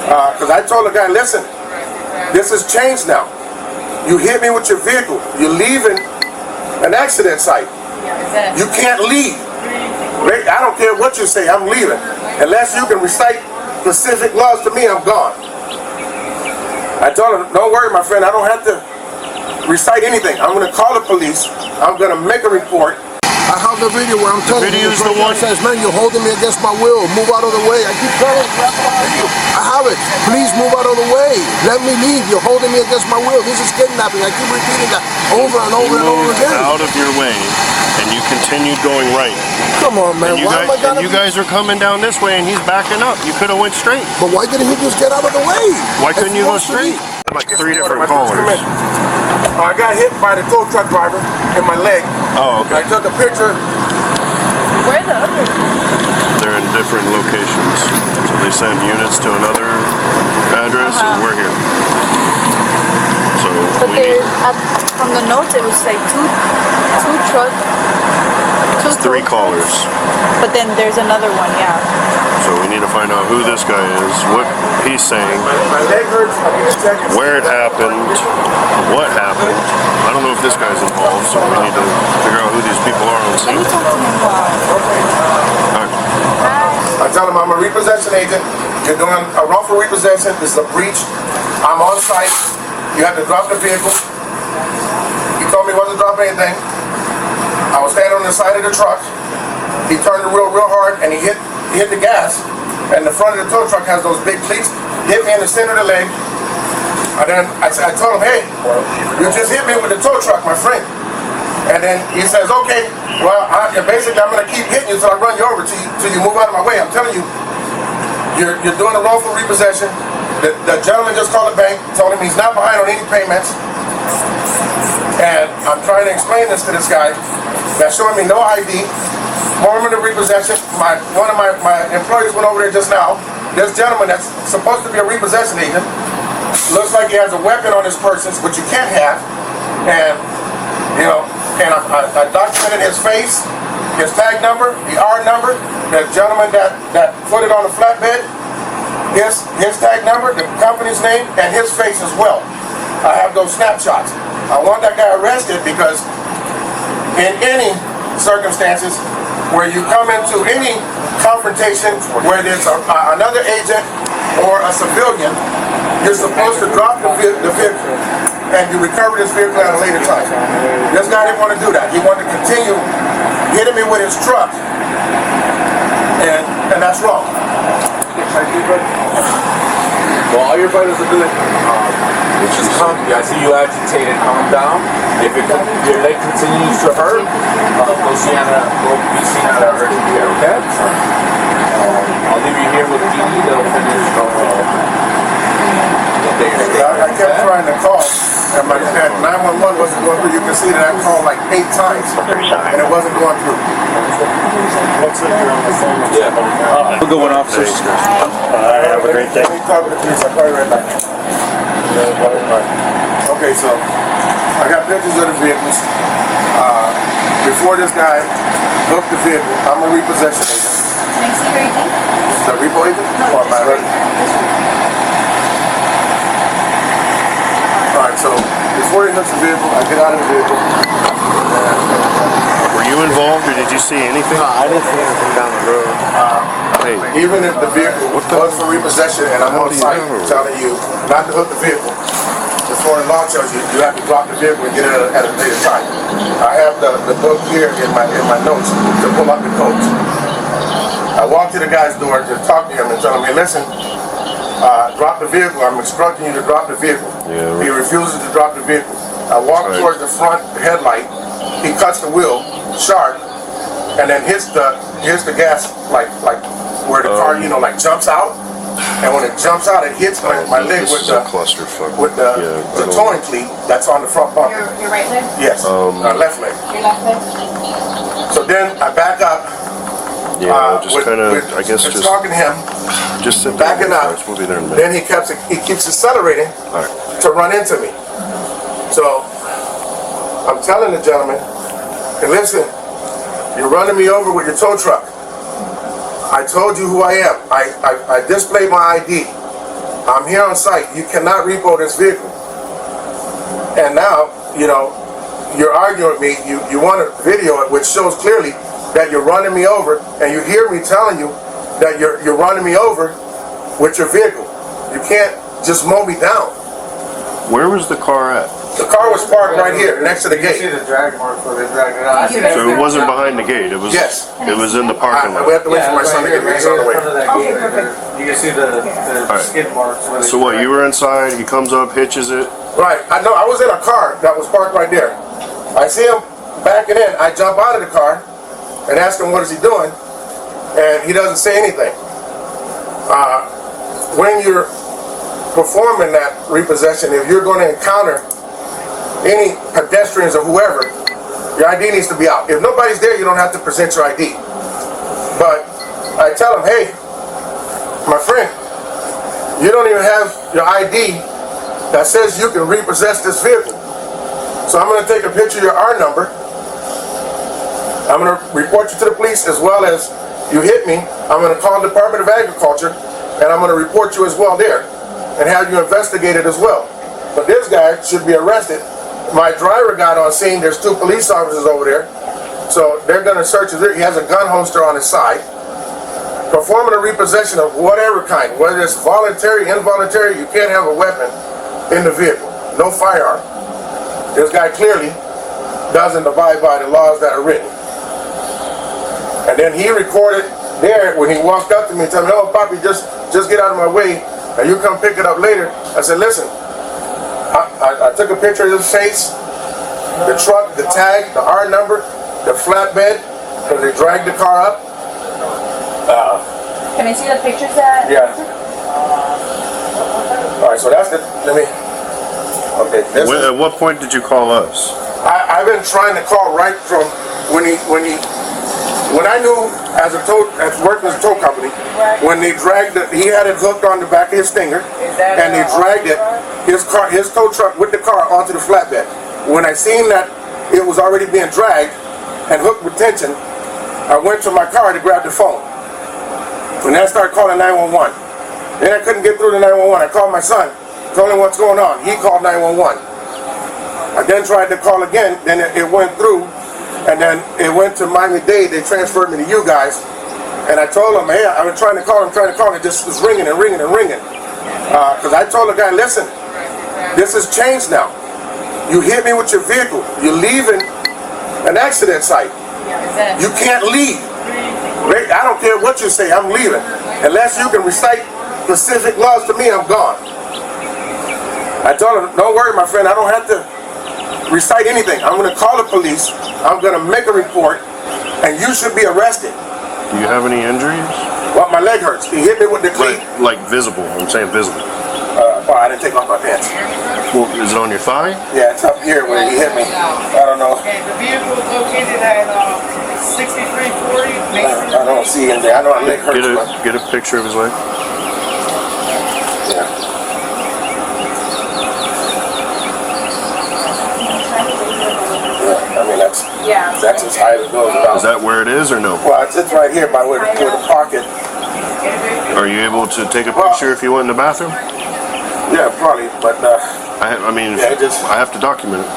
Because I told the guy, listen, this has changed now. You hit me with your vehicle. You're leaving an accident site. You can't leave. I don't care what you say, I'm leaving. Unless you can recite specific laws to me, I'm gone. I told him, don't worry, my friend, I don't have to recite anything. I'm going to call the police. I'm going to make a report. I have the video where I'm telling you, the one says, man, you're holding me against my will. Move out of the way. I keep telling you, I have it. Please move out of the way. Let me leave. You're holding me against my will. This is kidnapping. I keep repeating that over and over and over again. Out of your way, and you continued going right. Come on, man. You guys are coming down this way, and he's backing up. You could have went straight. But why didn't he just get out of the way? Why couldn't you go straight? Like 3 different callers. I got hit by the tow truck driver in my leg. Oh, okay. I took a picture. Where are the others? They're in different locations. So they send units to another address, and we're here. So but from the notes, it was like two trucks. It's 3 callers. But then there's another one, yeah. So we need to find out who this guy is, what he's saying, My leg hurts. where it happened, what happened. I don't know if this guy's involved, so we need to figure out who these people are on the scene. Let me talk to him. I tell him I'm a repossession agent. You're doing a wrongful repossession. This is a breach. I'm on site. You have to drop the vehicle. He told me he wasn't dropping anything. I was standing on the side of the truck. He turned it real hard and he hit the gas. And the front of the tow truck has those big cleats. Hit me in the center of the leg. And then I told him, hey, you just hit me with the tow truck, my friend. And then he says, okay, well, basically I'm going to keep hitting you until I run you over till you move out of my way. I'm telling you, you're doing a wrongful repossession. The gentleman just called the bank, told him he's not behind on any payments. And I'm trying to explain this to this guy that's showing me no ID. Form of repossession. One of my employees went over there just now. This gentleman that's supposed to be a repossession agent looks like he has a weapon on his person, which you can't have. And you know, and I documented his face, his tag number, the R number. The gentleman that put it on the flatbed, his tag number, the company's name, and his face as well. I have those snapshots. I want that guy arrested because in any circumstances where you come into any confrontation where there's another agent or a civilian, you're supposed to drop the vehicle and you recover this vehicle at a later time. This guy didn't want to do that. He wanted to continue hitting me with his truck, and that's wrong. Well, all your brothers are doing, just calm. I see you agitated. Calm down. If your leg continues to hurt, go be seen at urgent care. Okay? I'll leave you here with the PD. They'll finish. I kept trying to call, and my 911 wasn't going through. You can see that I called like 8 times, and it wasn't going through. Looks like you're on the phone. Yeah. Have a good one, officers. Have a great day. Let me talk to the police. I'll call you right back. Okay, so I got pictures of the vehicles. Before this guy hooked the vehicle, I'm a repossession agent. Can I see your ID? The repo agent? No, Or my Alright, so before he hooks the vehicle, I get out of the vehicle. Were you involved, or did you see anything? No, I didn't see anything down the road. Even if the vehicle was for repossession and I'm on site telling you not to hook the vehicle, the foreign law tells you you have to drop the vehicle and get it at a later time. I have the book here in my notes to pull up the codes. I walk to the guy's door to talk to him and tell him, hey, listen, drop the vehicle. I'm instructing you to drop the vehicle. Yeah, He refuses to drop the vehicle. I walk towards the front headlight. He cuts the wheel sharp and then hits the gas like where the car like jumps out. And when it jumps out, it hits my leg with the towing cleat that's on the front bumper. Your right leg? Yes, left leg. Your left leg? So then I back up. Just kind of, I guess, just talking to him. Just sit there. Backing up. We'll be there in a minute. Then he keeps accelerating to run into me. So I'm telling the gentleman, hey, listen, you're running me over with your tow truck. I told you who I am. I displayed my ID. I'm here on site. You cannot repo this vehicle. And now, you know, you're arguing with me. You want to video it, which shows clearly that you're running me over, and you hear me telling you that you're running me over with your vehicle. You can't just mow me down. Where was the car at? The car was parked right here, next to the You see gate. the drag marks where they dragged it out. So it wasn't behind the gate. It was. Yes. It was in the parking We lot. have to wait for my son to get ready. He's on the way. Okay, perfect. You can see the skid marks. Where they So what? You were inside. He comes up, hitches it. Right. I know. I was in a car that was parked right there. I see him backing in. I jump out of the car and ask him what is he doing, and he doesn't say anything. When you're performing that repossession, if you're going to encounter any pedestrians or whoever, your ID needs to be out. If nobody's there, you don't have to present your ID. But I tell them, hey, my friend, you don't even have your ID that says you can repossess this vehicle. So I'm going to take a picture of your R number. I'm going to report you to the police, as well as you hit me. I'm going to call the Department of Agriculture, and I'm going to report you as well there and have you investigated as well. But this guy should be arrested. My driver got on scene. There's 2 police officers over there. So they're going to search his vehicle. He has a gun holster on his side. Performing a repossession of whatever kind, whether it's voluntary, involuntary, you can't have a weapon in the vehicle. No firearm. This guy clearly doesn't abide by the laws that are written. And then he recorded there when he walked up to me, telling me, "Oh, Poppy, just get out of my way, and you come pick it up later." I said, "Listen, I took a picture of his face, the truck, the tag, the R number, the flatbed, because they dragged the car up." Can I see the pictures that? Yeah. All right, so that's the. Let me. Okay. This is, At what point did you call us? I've been trying to call right from when I knew as working as a tow company, when they dragged it, he had it hooked on the back of his stinger, and they dragged it, his tow truck with the car onto the flatbed. When I seen that it was already being dragged and hooked with tension, I went to my car to grab the phone. And then I started calling 911. Then I couldn't get through to 911. I called my son, told him what's going on. He called 911. I then tried to call again, then it went through, and then it went to Miami-Dade. They transferred me to you guys. And I told them, hey, I was trying to call him, it just was ringing and ringing and ringing. Because I told the guy, listen, this has changed now. You hit me with your vehicle. You're leaving an accident site. You can't leave. I don't care what you say, I'm leaving. Unless you can recite specific laws to me, I'm gone. I told him, don't worry, my friend, I don't have to recite anything. I'm going to call the police, I'm going to make a report, and you should be arrested. Do you have any injuries? Well, my leg hurts. He hit me with the cleat. Like visible. I'm saying visible. I didn't take off my pants. Well, is it on your thigh? Yeah, it's up here where he hit me. I don't know. Okay, the vehicle is located at 6340 Mason. I don't see him there. I know my leg hurts. Get a picture of his leg. Yeah. I mean, that's as high as it goes. Is that where it is or no? Well, it's right here by where the pocket. Are you able to take a picture if you went in the bathroom? Yeah, probably, but I mean, yeah, I have to document it.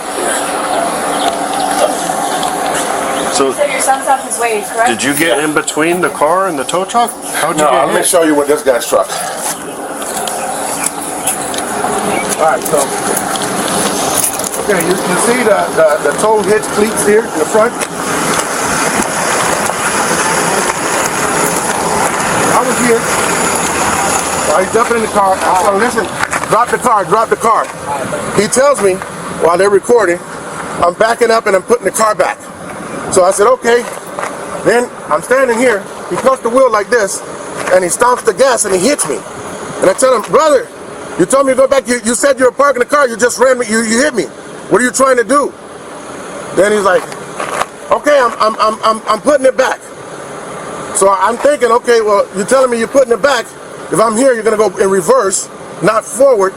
So, So your son's off his way, correct? did you get in between the car and the tow truck? How'd you no, get I'm gonna hit? show you what this guy's truck. All right, so okay, you see the tow hitch cleats here in the front. I was here. While he's jumping in the car, I said, listen, drop the car. He tells me, while they're recording, I'm backing up and I'm putting the car back. So I said, okay. Then I'm standing here, he cuts the wheel like this, and he stomps the gas and he hits me. And I tell him, brother, you told me to go back, you said you were parking the car, you just ran me, you hit me. What are you trying to do? Then he's like, okay, I'm putting it back. So I'm thinking, okay, well, you're telling me you're putting it back. If I'm here, you're gonna go in reverse, not forward.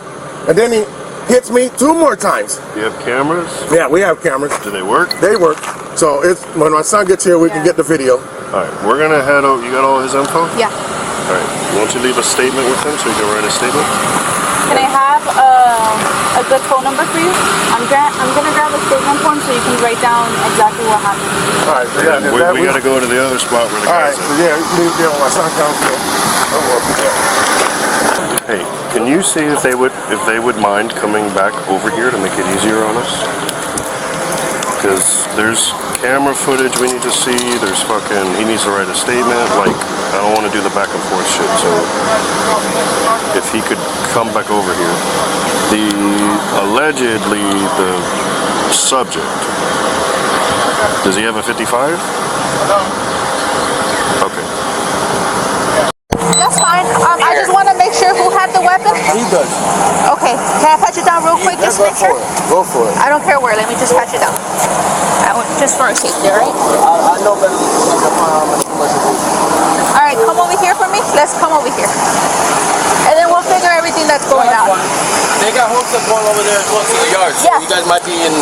And then he hits me 2 more times. Do you have cameras? Yeah, we have cameras. Do they work? They work. So it's when my son gets here, we can get the video. All right, we're gonna head over. You got all his info? Yeah. All right. Won't you leave a statement with him so he can write a statement? Can I have a good phone number for you? I'm gonna grab a statement form so you can write down exactly what happened. All right, so yeah, We gotta go to the other spot where the all right, guys so yeah, you can leave it there when my son comes here. Hey, can you see if they would mind coming back over here to make it easier on us? Because there's camera footage we need to see. There's he needs to write a statement. Like, I don't want to do the back and forth shit. So if he could come back over here, allegedly the subject. Does he have a 55? Okay. That's fine. I just want to make sure who had the weapon. He does. Okay. Can I patch it down real quick? Just Go make sure. for it. Go for it. I don't care where. Let me just patch it down. Just for a safety, right? I know better than All right, come over here for me. Let's come over here, and then we'll figure everything that's going on. They got Homestead going over there as well to the yard. So Yeah. you guys might be in.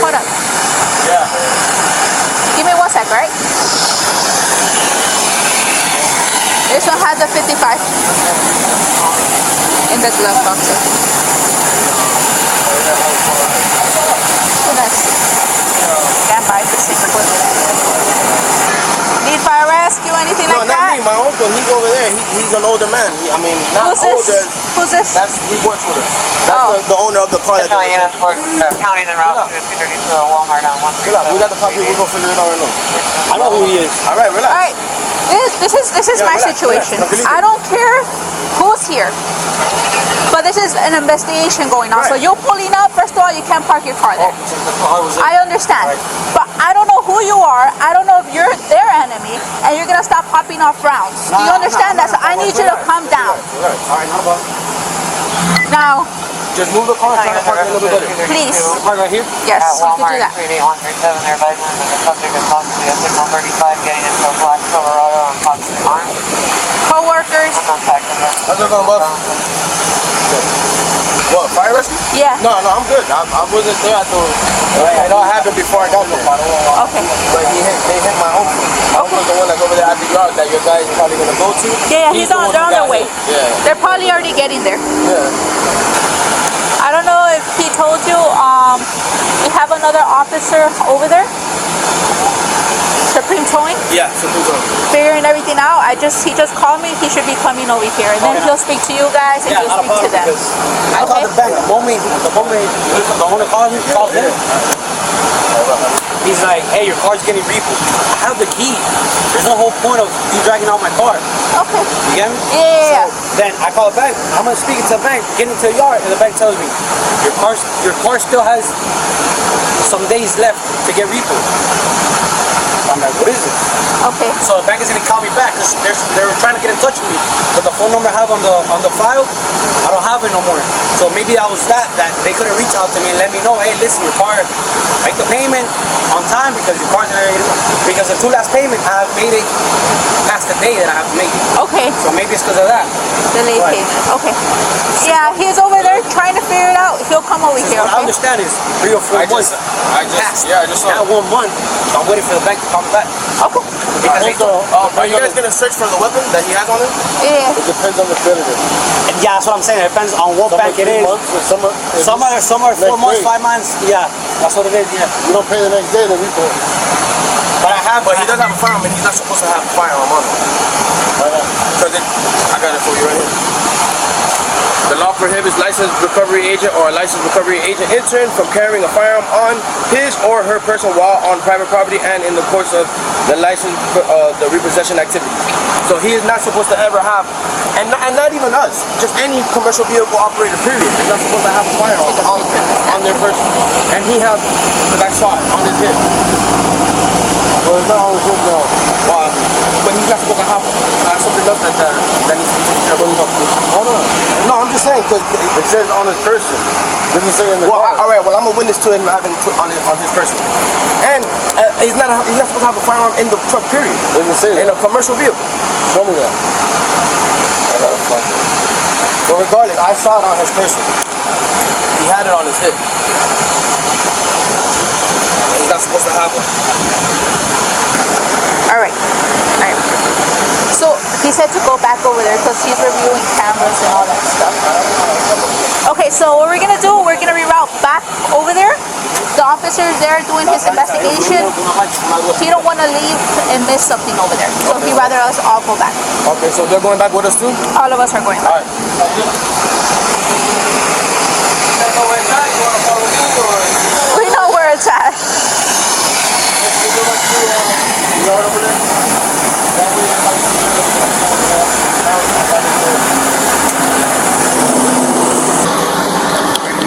Hold up. Yeah. Give me 1 sec, right? This one has a 55 in the glove box. Stand by for secret. Need fire rescue, anything No, like not that? me. My uncle, he's over there. He's an older man. I mean, not Who's this? older. Who's this? He works with us. That's the owner of the car. County and route 230 to Walmart on 1. Good luck. We got the copy. We're gonna figure it out right now. I know who he is. All right, relax. All right. This is my situation. I don't care who's here, but this is an investigation going on. So you're pulling up. First of all, you can't park your car there. I understand, but I don't know who you are. I don't know if you're their enemy, and you're gonna stop popping off rounds. Do you understand that? So I need you to calm down. All right, how about? Now, Just move the car. Try to park it a little bit better. please. Park right here. Yes, you can do Walmart that. 38137, they're advising that the subject is possibly a signal 35 getting into a black Silverado on possibly armed. Co-workers. Contacting them. How's it going, boss? What, fire rescue? Yeah. No, I'm good. I wasn't there at the. It all happened before I got there. Okay. But they hit my uncle. My uncle's the one that's over there at the yard that your guys are probably gonna go to. Yeah, He's they're on their way. Yeah. They're probably already getting there. Yeah. I don't know if he told you, we have another officer over there. Supreme Towing, Yeah. So who's on? figuring everything out. He just called me. He should be coming over here, and then he'll speak to you guys, and Yeah, you'll not a speak to problem. them. Because I called the bank. The moment the owner called him. He's like, hey, your car's getting repoed. I have the key. There's no whole point of you dragging out my car. Okay. You get me? Yeah. So then I call the bank. I'm gonna speak to the bank, get into the yard, and the bank tells me your car still has some days left to get repoed. I'm like, what is it? Okay. So the bank is gonna call me back because they're trying to get in touch with me, but the phone number I have on the file, I don't have it no more. So maybe that was that they couldn't reach out to me and let me know, hey, listen, your car, make the payment on time because your car's because the two last payment I have made it past the day that I have to make it. Okay. So maybe it's because of that. The late Right. payment. Okay. Yeah, he's over there trying to figure it out. He'll come over here. What I Okay. understand is 3 or 4 months. I just now 1 month. I'm waiting for the bank to come back. Okay. Because are you guys gonna search for the weapon that he has on him? Yeah. It depends on the creditor. Yeah, that's what I'm saying. It depends on what bank it is. Some are 4 months, 5 months. Yeah, that's what it is. Yeah. You don't pay the next day, then we pay. But he does have a firearm, and he's not supposed to have a firearm on him. Because I got it for you right here. The law prohibits licensed recovery agent or a licensed recovery agent intern from carrying a firearm on his or her person while on private property and in the course of the the repossession activity. So he is not supposed to ever have, and not even us, just any commercial vehicle operator, period, is not supposed to have a firearm on their person. And he has, because I saw it on his hip. Well, it's not on his hip now. But he's not supposed to have something else that needs to be taken care of. Hold on. No, I'm just saying, because it says on his person. It doesn't say in the car. All right, well, I'm a witness to him having put on his person. And he's not supposed to have a firearm in the truck, period. It doesn't say that. In a commercial vehicle. Show me that. I gotta find it. But regardless, I saw it on his person. He had it on his hip. He's not supposed to have it. All right. So he said to go back over there because he's reviewing cameras and all that stuff. Okay, so what we're gonna do, we're gonna reroute back over there. The officer's there doing his investigation. He don't want to leave and miss something over there. So he'd rather us all go back. Okay, so they're going back with us too? All of us are going back. We know where it's at.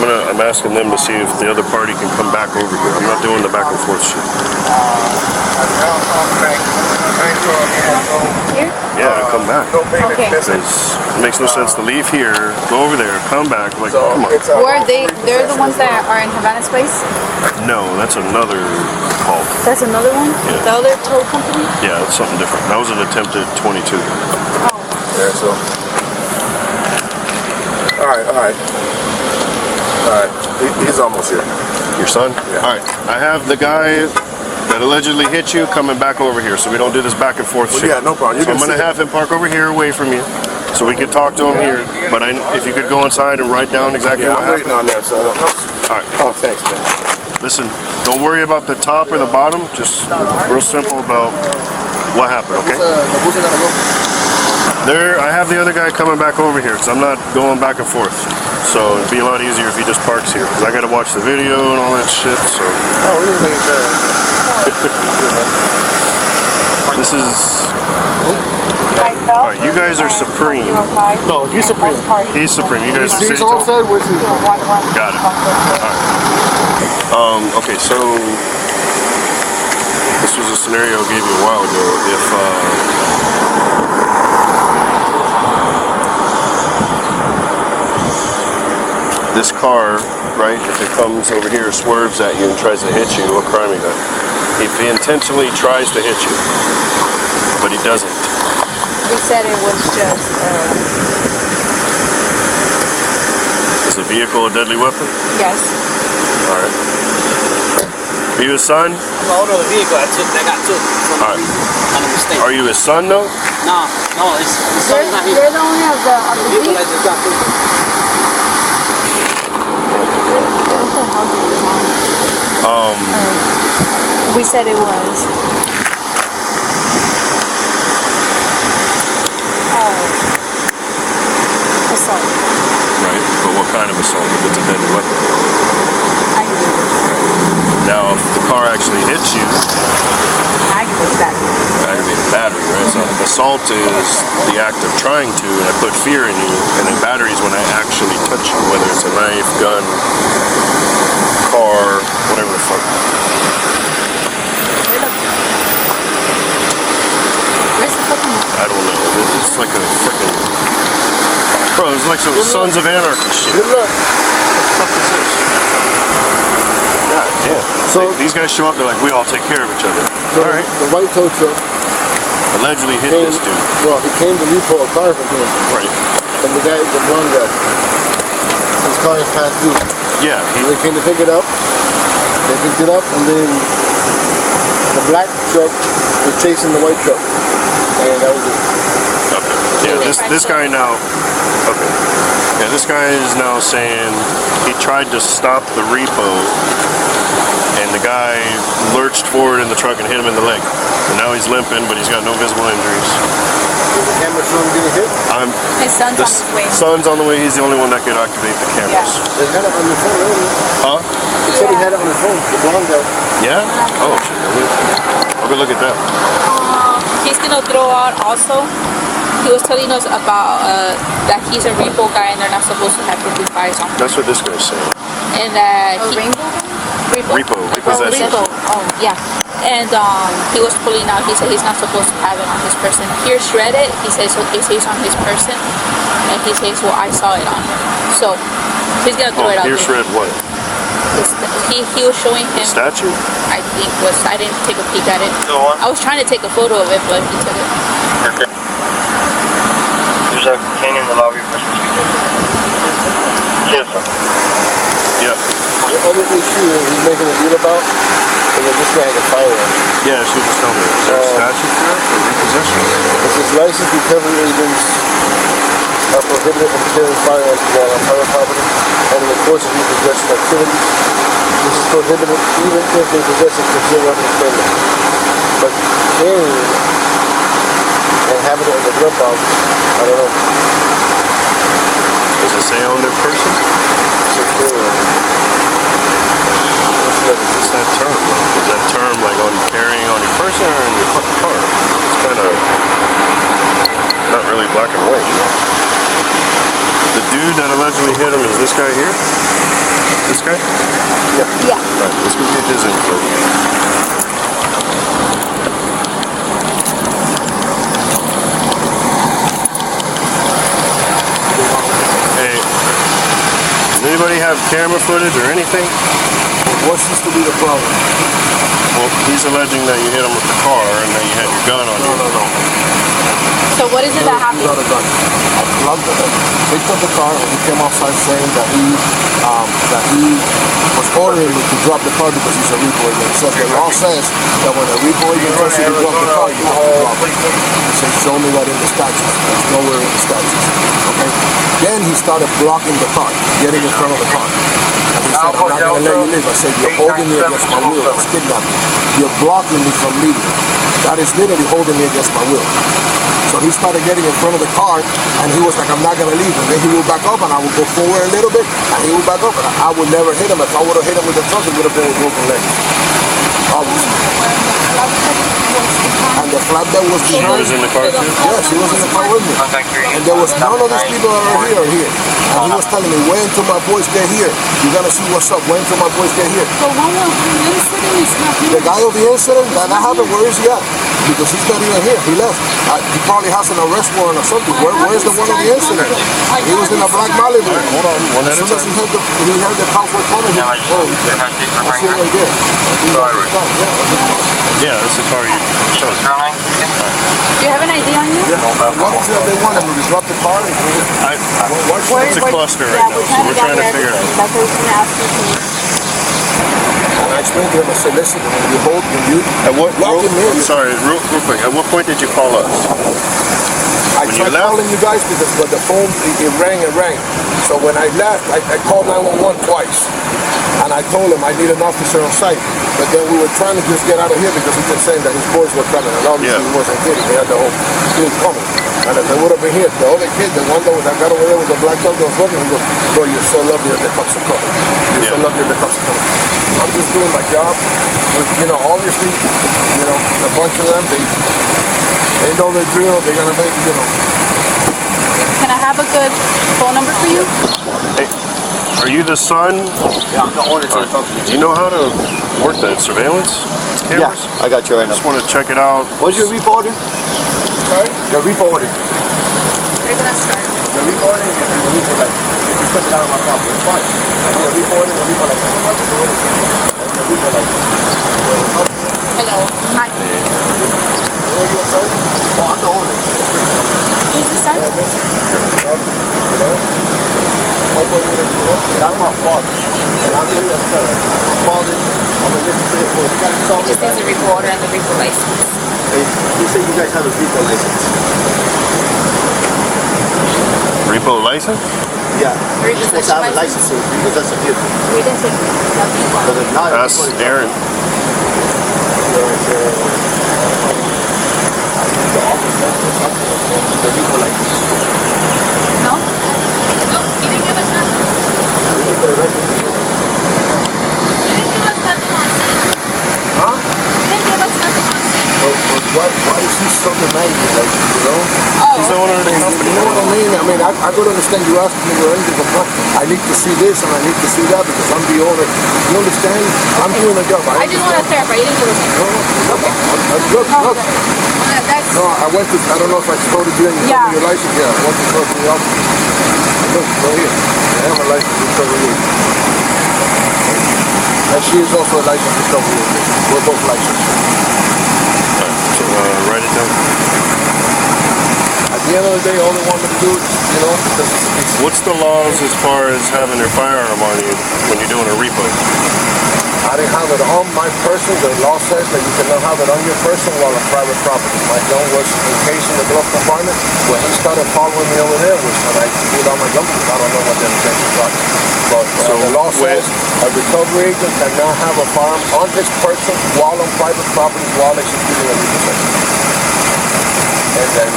I'm asking them to see if the other party can come back over here. I'm not doing the back and forth shit. Yeah, come back. Okay. Because it makes no sense to leave here, go over there, come back. Like, come on. Were they? They're the ones that are in Havana's place. No, that's another call. That's another one. Yeah. The other tow company. Yeah, that's something different. That was an attempted 22. Yeah, so. Alright. He's almost here. Your son? Yeah. Alright. I have the guy that allegedly hit you coming back over here, so we don't do this back and forth shit. Yeah, no problem. So I'm gonna have him park over here away from you, so we can talk to him here. But if you could go inside and write down exactly what I'm waiting happened. on that, so. Alright. Oh, thanks, man. Listen, don't worry about the top or the bottom. Just real simple about what happened, okay? There, I have the other guy coming back over here because I'm not going back and forth. So it'd be a lot easier if he just parks here because I got to watch the video and all that shit. So this is. All right, you guys are supreme. No, he's supreme. He's supreme. You guys are He's city Homestead, which is Got it. All right. Okay, so this was a scenario I gave you a while ago. If this car, right, if it comes over here, swerves at you and tries to hit you, what crime he done? If he intentionally tries to hit you, but he doesn't. We said it was just. Is the vehicle a deadly weapon? Yes. All right. Are you his son? No, no, the vehicle I got took from All right. on a mistake. Are you his son, though? No, it's the son's not here. They're the only of the Vehicle I just got took. We said it was. Assault. Right. But what kind of assault? If it's a deadly weapon. Aggravated. Now, if the car actually hits you, Aggravated battery. aggravated battery, right? So assault is the act of trying to, and I put fear in you, and then battery is when I actually touch you, whether it's a knife, gun, car, whatever the fuck. Where's the fucking? I don't know. It's like a freaking. Bro, it's like some Sons of Anarchy shit. Good luck. What the fuck is this? God damn. So These guys show up, they're like, we all take care of each other. Alright. the white tow truck Allegedly hit came, this dude. well, he came to repo a car from him. Right. And the guy, the blonde guy, his car is past due. Yeah. And they came to pick it up. They picked it up, and then the black truck was chasing the white truck. And that was it. Okay. Yeah, this guy now. Okay. Yeah, this guy is now saying he tried to stop the repo, and the guy lurched forward in the truck and hit him in the leg. And now he's limping, but he's got no visible injuries. Is the camera showing getting hit? His son's on his way. Son's on the way. He's the only one that could activate the cameras. They had it on the phone earlier. Huh? He said he had it on the phone, the blonde guy. Yeah? Oh, shit. I'll go look at that. He's gonna throw out also. He was telling us about that he's a repo guy and they're not supposed to have 55s on. That's what this guy's saying. And that Repo. Repossession. Repo. Oh, yeah. And he was pulling out. He said he's not supposed to have it on his person. Here's shredded. He says so. It says on his person, and he says, "Well, I saw it on him." So he's gonna throw it out. Here's there. shred what? He was showing him. Statue? I think was. I didn't take a peek at it. No, what? I was trying to take a photo of it, but he took it. Okay. There's a cane in the lobby for Yes, sir. Yeah. The other issue that he's making a deal about is that this guy had a firearm. Yeah, she just told me. Is there a statute for it? For repossession? It says licensed recovery agents are prohibited from carrying firearms while on private property and in the course of repossession activities. This is prohibited even if they possess a concealed weapon permit. But carrying and having it in the glove box, I don't know. Does it say on their person? What's that term? Is that term like on carrying on your person or in your car? It's kind of not really black and white, you know? The dude that allegedly hit him is this guy here? This guy? Yeah. Yeah. Alright, let's go get his info. Hey, does anybody have camera footage or anything? What seems to be the problem? Well, he's alleging that you hit him with the car and that you had your gun on you. No. So what is it that happened? Got a gun. I plugged it. Picked up the car and he came outside saying that he was ordering me to drop the car because he's a repo agent. So the law says that when a repo agent tells you to drop the car, you have to drop it. He said, show me that in the statutes. There's nowhere in the statutes. Okay? Then he started blocking the car, getting in front of the car. And he said, I'm not going to let you leave. I said, you're holding me against my will. That's kidnapping. You're blocking me from leaving. That is literally holding me against my will. So he started getting in front of the car, and he was like, I'm not going to leave. And then he would back up, and I would go forward a little bit, and he would back up. And I would never hit him. If I would have hit him with the truck, it would have been with broken legs. Obviously. And the flatbed was He behind. was in the car too? Yes, he was in the car with me. And there was none of these people that are here. And he was telling me, wait until my boys get here. You're going to see what's up. Wait until my boys get here. The one of the incident is not The guy of the incident, that happened, where is he at? Because he's not even here. He left. He probably has an arrest warrant or something. Where's the one of the incident? He was in a black Malibu. Hold on, one at As a soon as time. he heard the cops were coming, he was I see it right there. Yeah, that's the car you showed. Do you have an ID on you? What is it they wanted? We dropped the car? It's a cluster right now, so we're trying to figure it out. That's what I was going to ask you. And I explained to him, I said, listen, when you hold, when you At what, lock him in. I'm sorry, real quick. At what point did you call us? I When you tried left? calling you guys because when the phone, it rang and rang. So when I left, I called 911 twice. And I told him I need an officer on site. But then we were trying to just get out of here because he kept saying that his boys were coming. And obviously he wasn't kidding. He had the whole team coming. And if they would have been here, the other kid, the one that got over there with the black dog that was working, he goes, bro, you're so lucky that the cops are coming. You're so lucky that the cops are coming. I'm just doing my job. Obviously, a bunch of them, they know the drill. They're going to make, Can I have a good phone number for you? Hey, are you the son? Yeah, I'm the owner to the company. Do you know how to work the surveillance cameras? I got you right I now. just want to check it out. What's your repo order? Sorry? The repo order. You're going to start. The repo order and the repo license. If you put it out on my property, it's fine. The repo order and the repo license. And the repo license. Hello. Hi. Where are you, sorry? Oh, I'm the owner. Who's the son? That's my father. And I'm here as my father. I'm going to listen to it for the This is the repo order and the repo license. You say you guys have a repo license? Repo license? Yeah. You're supposed to have a license because that's a vehicle. We didn't take But if not, That's Aaron. the office or something. The repo license. No? No, he didn't give us that. You need the record. He didn't give us that one. Huh? He didn't give us that one. Why is he so demanding? Like, He's the owner of the company. You know what I mean? I could understand you asking me for anything, but I need to see this and I need to see that because I'm the owner. You understand? I'm doing a job. I just want to clarify. You didn't give us that. Look. That's... No, I went to, I don't know if I told you in your license. Yeah, I went to talk to the office. Look, right here. I have a license to cover you. And she is also a license to cover you. We're both licensed. So write it down. At the end of the day, all they want me to do is, because What's the laws as far as having your firearm on you when you're doing a repo? I didn't have it on my person. The law says that you cannot have it on your person while on private property. My gun was encased in the glove compartment. When he started following me over there was when I pulled out my gun because I don't know what the intentions are. But the law says a recovery agent cannot have a firearm on his person while on private property while executing a repossession. And then,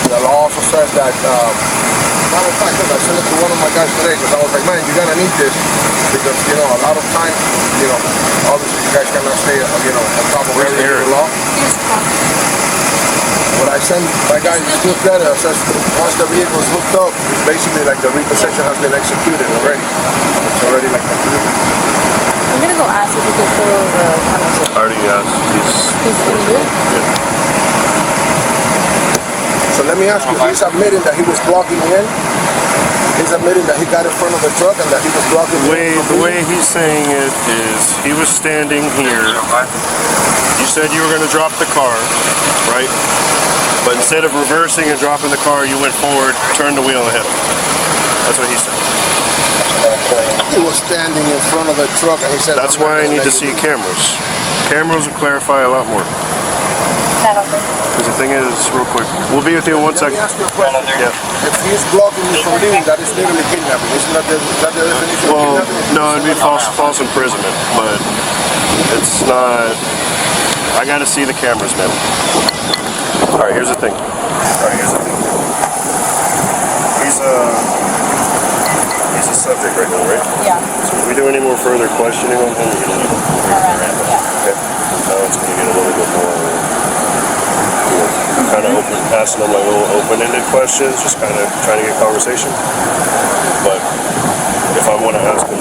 the law also says that, matter of fact, I sent it to one of my guys today because I was like, man, you're gonna need this because, a lot of times, obviously you guys cannot stay, on top of every law. When I send my guy this new letter, it says once the vehicle is hooked up, it's basically like the repossession has been executed already. It's already like completed. I'm gonna go ask if we can throw the cameras in. I already asked. He's gonna do it? Yeah. So let me ask you, he's admitting that he was blocking me in? He's admitting that he got in front of the truck and that he was blocking me in? The way he's saying it is, he was standing here. You said you were going to drop the car, right? But instead of reversing and dropping the car, you went forward, turned the wheel and hit him. That's what he said. He was standing in front of the truck and he said... That's why I need to see cameras. Cameras will clarify a lot more. Because the thing is, real quick, we'll be with you in 1 second. Let me ask you a question. Yeah. If he's blocking me from leaving, that is literally kidnapping. Isn't that the definition of kidnapping? No, it'd be false imprisonment, but it's not. I gotta see the cameras, man. Alright, here's the thing. He's a subject right now, right? Yeah. So if we do any more further questioning on him, we're gonna leave him. Alright, yeah. Okay. Now it's gonna get a little bit more. Kind of asking them like little open-ended questions, just kind of trying to get conversation. But if I want to ask them,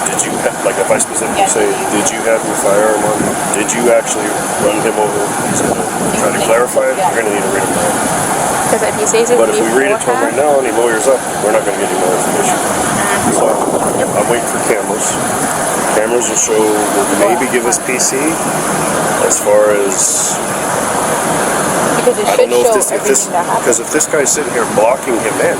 did you have, like if I specifically say, did you have your firearm on? Did you actually run him over? He's going to try to clarify it. We're going to need to read it now. Because if he says it But if we read it to him right now and he lawyers up, we're not going to get any more information. So I'm waiting for cameras. Cameras will show, will maybe give us PC as far as. Because it I should don't know show if everything that happened. because if this guy's sitting here blocking him in,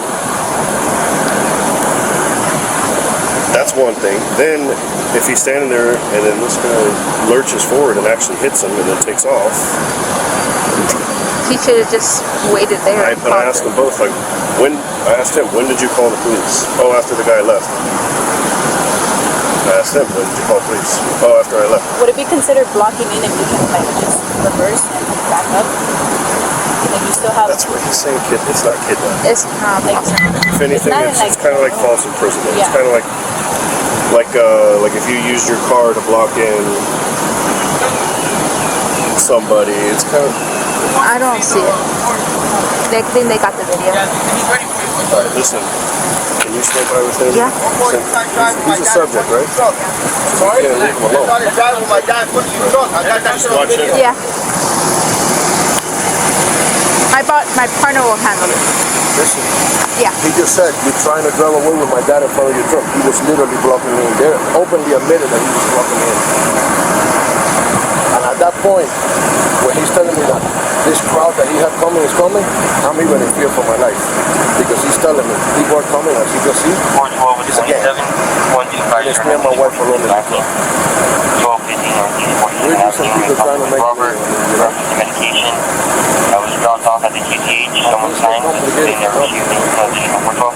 that's one thing. Then if he's standing there and then this guy lurches forward and actually hits him and then takes off. He should have just waited there. I asked them both, like, I asked him, when did you call the police? Oh, after the guy left. I asked him, when did you call police? Oh, after I left. Would it be considered blocking in if you can like just reverse and back up? Like you still have. That's what he's saying, kid. It's not kidnapping. It's not like If anything, it's kind of like false imprisonment. Yeah. It's kind of like if you used your car to block in somebody. It's kind of. I don't see it. They think they got the video. All right, listen. Can you stay by with him? Yeah. He's a subject, right? So you can't leave him alone. Watch him. Yeah. My partner will handle it. Listen. Yeah. He just said, you're trying to drive away with my dad in front of your truck. He was literally blocking me in. They openly admitted that he was blocking me in. And at that point, when he's telling me that this crowd that he had coming is coming, I'm even in fear for my life. Because he's telling me, people are coming, as you can see. It's again. It's me and my wife alone in the car. We're just some people trying to make medication. I was dropped off at the QTH. Someone signed, they never received any additional work.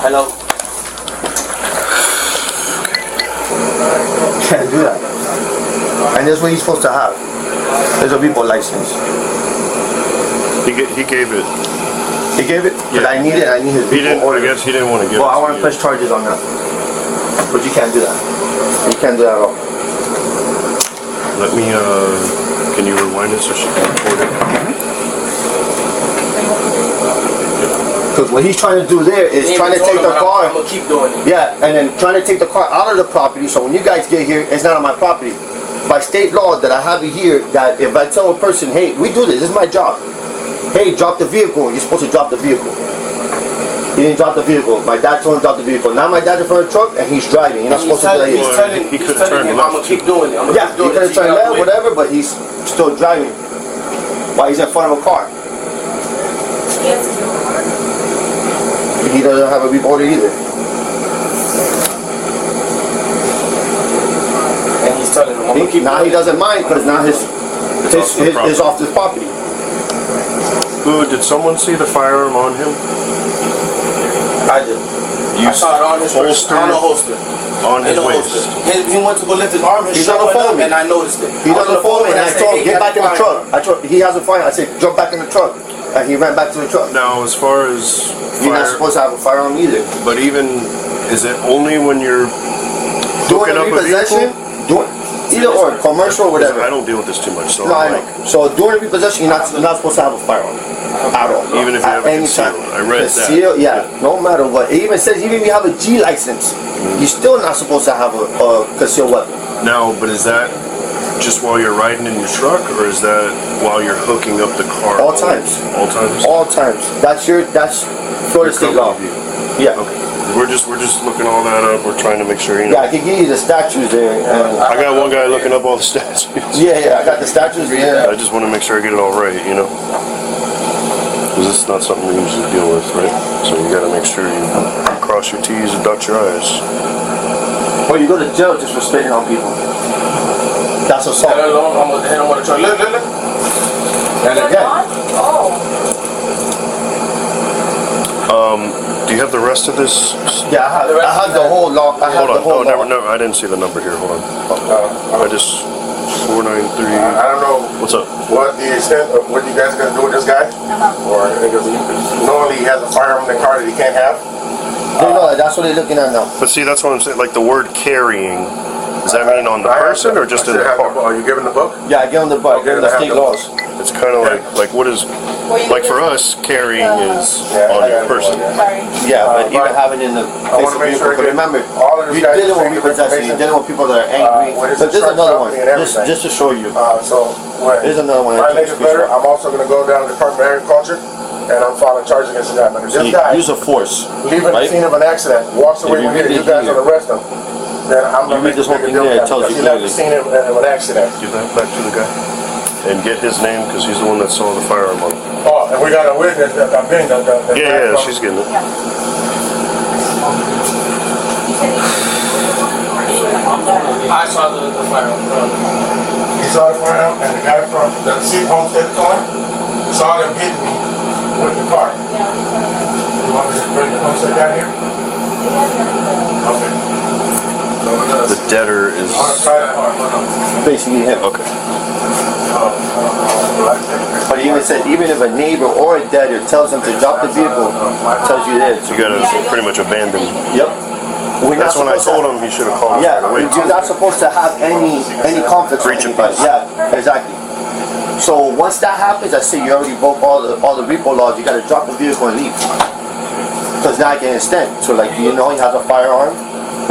Hello. Can't do that. And that's what he's supposed to have. There's a people license. He gave it. He gave it? Because Yeah. I need it, I need his He didn't. people I guess he didn't want to give Well, it. I want to press charges on that. But you can't do that. You can't do that at all. Let me. Can you rewind it so she can record it? Because what he's trying to do there is trying to take the car. I'm gonna keep doing it. Yeah, and then trying to take the car out of the property. So when you guys get here, it's not on my property. By state law that I have it here, that if I tell a person, hey, we do this is my job. Hey, drop the vehicle. You're supposed to drop the vehicle. He didn't drop the vehicle. My dad told him to drop the vehicle. Now my dad's in front of the truck and he's driving. You're not supposed to do that. He could have turned I'm left. gonna keep doing it. I'm gonna Yeah, keep he doing could it. have turned left, whatever, but he's still driving. While he's in front of a car. He doesn't have a reporter either. And he's telling them, I'm gonna keep Now he doesn't mind because now his off his property. Ooh, did someone see the firearm on him? I did. I saw it on his holster? on a holster. On his waist. He went to go lift his arm, his He's shirt on the went phone. up, and I noticed it. He's on the phone and I told him, get back in the truck. He has a fire. I said, jump back in the truck. And he ran back to the truck. Now, as far as You're not supposed to have a firearm either. but even, is it only when you're Doing hooking a up a repossession, vehicle? either or, commercial or whatever. I don't deal with this too much, so No, I I'm know. like, So during repossession, you're not supposed to have a firearm at all. even if you have At it any time. concealed. I read that. Concealed, yeah, no matter what. It even says even if you have a G license, you're still not supposed to have a concealed weapon. Now, but is that just while you're riding in your truck, or is that while you're hooking up the car? All times. All times? All times. That's Florida state law. Yeah. Okay. We're just looking all that up. We're trying to make sure, you know. Yeah, I can give you the statutes there. I got one guy looking up all the statutes. Yeah, I got the statutes there. I just want to make sure I get it all right, you know. Because it's not something we usually deal with, right? So you got to make sure you cross your T's and dot your I's. Or you go to jail just for spitting on people. That's assault. I'm gonna hit him with a truck. Look. And again. Do you have the rest of this? Yeah, I have the whole law. I have Hold on. the whole law. No, I didn't see the number here. Hold on. I just 493. I don't know What's up? what the extent of what you guys are gonna do with this guy, or because normally he has a firearm in the car that he can't have. No, that's what they're looking at now. But see, that's what I'm saying. Like the word carrying, does that mean on the person or just in the car? Are you giving the book? Yeah, I give them the book. Okay, Give them the I have state the laws. It's kind of like what is like for us carrying is on your person. Yeah, but even having in the place wanna of make vehicle. sure I But get remember, all of this you're guys dealing with the repossession. You're information. dealing with people that are angry. What is But the there's truck another one. company and everything. Just to show you. So when There's another one. my latest letter, I'm also gonna go down to the Department of Agriculture, and I'm filing charges against the guy. But if this guy Use of force. leaving the right? scene of an accident, walks away If you from here, read you it guys here. will arrest him. Then I'm You gonna read make this whole thing deal there, it with him tells you because he left the clearly. scene of an accident. Give that back to the guy and get his name because he's the one that saw the firearm on him. Oh, and we got a witness that I'm being the Yeah, she's getting it. I saw the firearm. He saw the firearm, and the guy from the city Homestead calling saw them hitting me with the car. You want me to bring the Homestead guy here? Okay. The debtor is I'm gonna try that hard. Basically him. okay. But he even said, even if a neighbor or a debtor tells them to drop the vehicle, tells you this. You gotta pretty much abandon. Yep. We're not That's when I supposed to- told him he should have called Yeah, right away. you're not supposed to have any conflict with Breach of anybody. peace. Yeah, exactly. So once that happens, I say you already broke all the repo laws. You got to drop the vehicle and leave. Because now I can extend. So like, you know, he has a firearm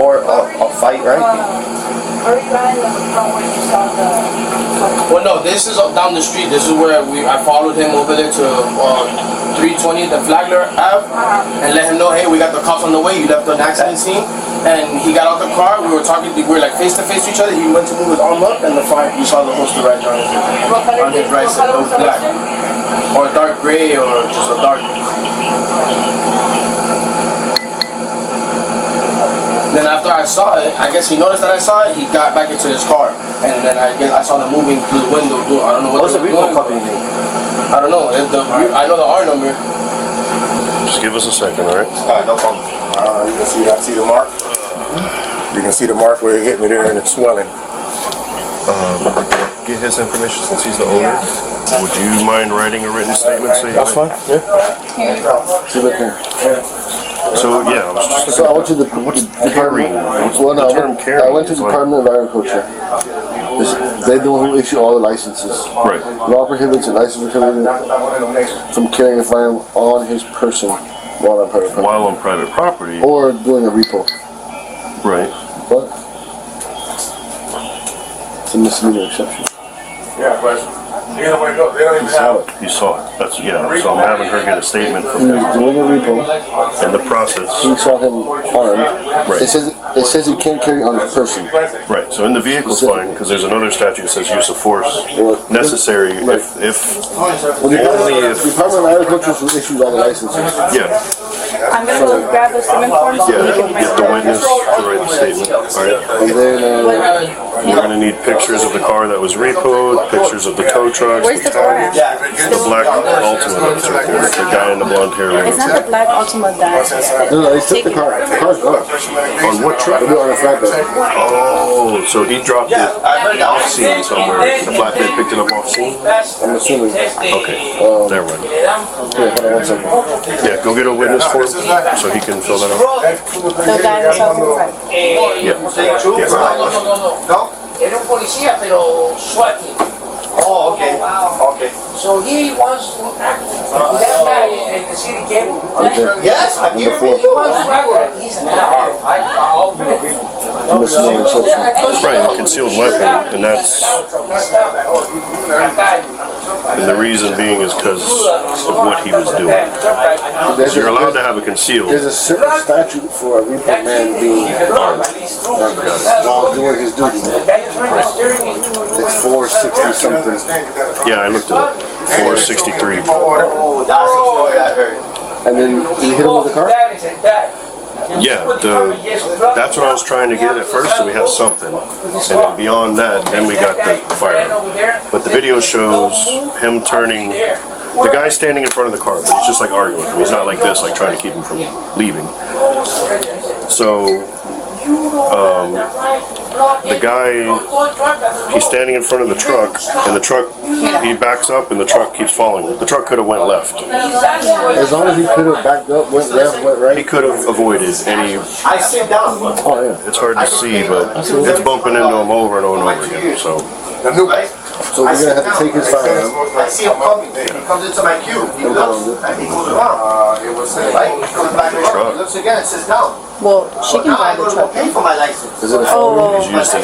or a fight or anything. Well, no, this is up down the street. This is where I followed him over there to 320 the Flagler Ave and let him know, hey, we got the cops on the way. You left an accident scene. And he got out the car. We were talking. We were like face to face to each other. He went to move his arm up, and the fire. You saw the holster right on his right side. It was black, or dark gray, or just a dark. Then after I saw it, I guess he noticed that I saw it. He got back into his car, and then I guess I saw them moving through the window. I don't know what. What's the they were repo doing. company name? I don't know. I know the R number. Just give us a second, all right? Alright, no problem. You can see the mark. You can see the mark where it hit me there and it's swelling. Get his information since he's the owner. Would you mind writing a written statement? That's fine. Yeah. See what can. So yeah, I was just So I went to the department. Well, no, The term carrying I went to is the like- Department of Agriculture. They're the one who issue all the licenses. right. Law prohibits a license prohibited from carrying a firearm on his person while on private property. While on private property, Or doing a repo. right? But it's a misdemeanor exception. Yeah, but either way it goes, they don't even have. You saw it. That's yeah. So I'm having her get a statement He from was him doing a repo. and the process. He saw him armed. Right. It says it says you can't carry on a person. Right. So in the vehicle's fine because there's another statute that says use of force necessary if only if. The Department of Agriculture issues all the licenses. Yeah. I'm gonna go grab the cement form so we Yeah. can Get the witness to write the statement. All right. And then We're gonna need pictures of the car that was repoed, pictures of the tow trucks. Where's the car at? The black Altima that's right there. The guy in the blonde hair. It's not the black Ultima that. no, they took the car. The car's gone. On what truck? They'll be on a flatbed. Oh, so he dropped it off scene somewhere. The flatbed picked it up off scene? I'm assuming. Okay, never mind. Okay, hold on 1 second. Yeah, go get a witness form so he can fill that out. The guy that's out in front. Yeah. Era un policía, pero suerte. Oh, okay. Okay. So he wants to act. That guy in the city gave him. Yes, I hear He wants to act. He's an I'm assuming it's Right, a concealed weapon, and that's, and the reason being is because of what he was doing. You're allowed to have a concealed. There's a certain statute for a repo man being armed while doing his duty. It's 460 something. Yeah, I looked it up. 463. Oh, that's what I heard. And then you hit him with the car? Yeah, that's what I was trying to get at first, so we have something. And then beyond that, then we got the firearm. But the video shows him turning, the guy standing in front of the car, but he's just like arguing with him. He's not like this, like trying to keep him from leaving. So, the guy, he's standing in front of the truck, and the truck, he backs up and the truck keeps following. The truck could have went left. As long as he could have backed up, went left, went right. He could have avoided any, I sit down. Oh, yeah. it's hard to see, but it's bumping into him over and over and over again, so. So we're going to have to take his firearm. I see him coming. He comes into my queue. He looks and he goes around. Right? He comes back around. He looks again and sits down. Well, she can Now I drive the go to truck. pay for my license. Is it a Oh, He's used in a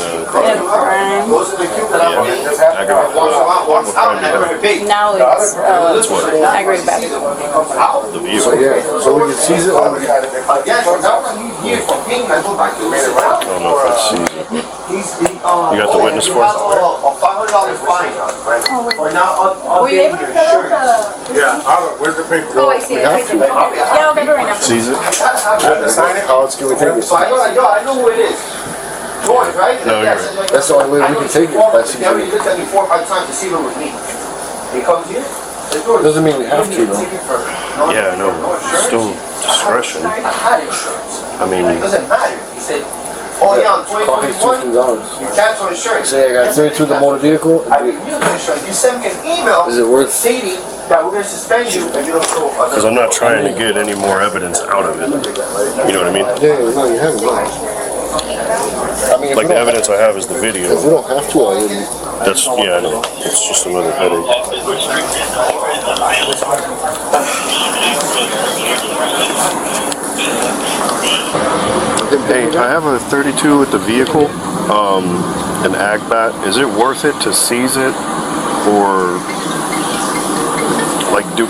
Goes to the queue that I'm in. aggravated. Walks around, walks out, and I never pay. now it's aggravated battery. The So vehicle. yeah, so we can seize it. Again, so now when you hear from him, I go back to the sit down. I don't know if I see it. You got the witness for it? A $500 fine. For not Were you able to fill out the? Yeah, where's the paper? Oh, I see it. Yeah, I'll get it right now. Sees it? Sign it? How else can we take it? So I know who it is. George, right? No, you're Yes, right. That's the only way we can take it. By He seizing already it. looked at me 4 or 5 times to see if it was me. He comes here. says, "George, Doesn't mean we have to, though. Yeah, I know. Still discretion. I had insurance. I mean, It doesn't matter. He said, oh yeah, on Call his 2021, $15. you cancel insurance. Say I got 32 the motor vehicle. I renewed the insurance. You sent me an email Is it worth- stating that we're going to suspend you if you don't show us. because I'm not trying to get any more evidence out of it. You know what I mean? Yeah, no, you haven't. No. I mean, if Like we the don't, evidence I have is the video. if we don't have to, I wouldn't. That's, yeah, I know. It's just another headache. Hey, I have a 32 with the vehicle, an Agbat. Is it worth it to seize it, or like do?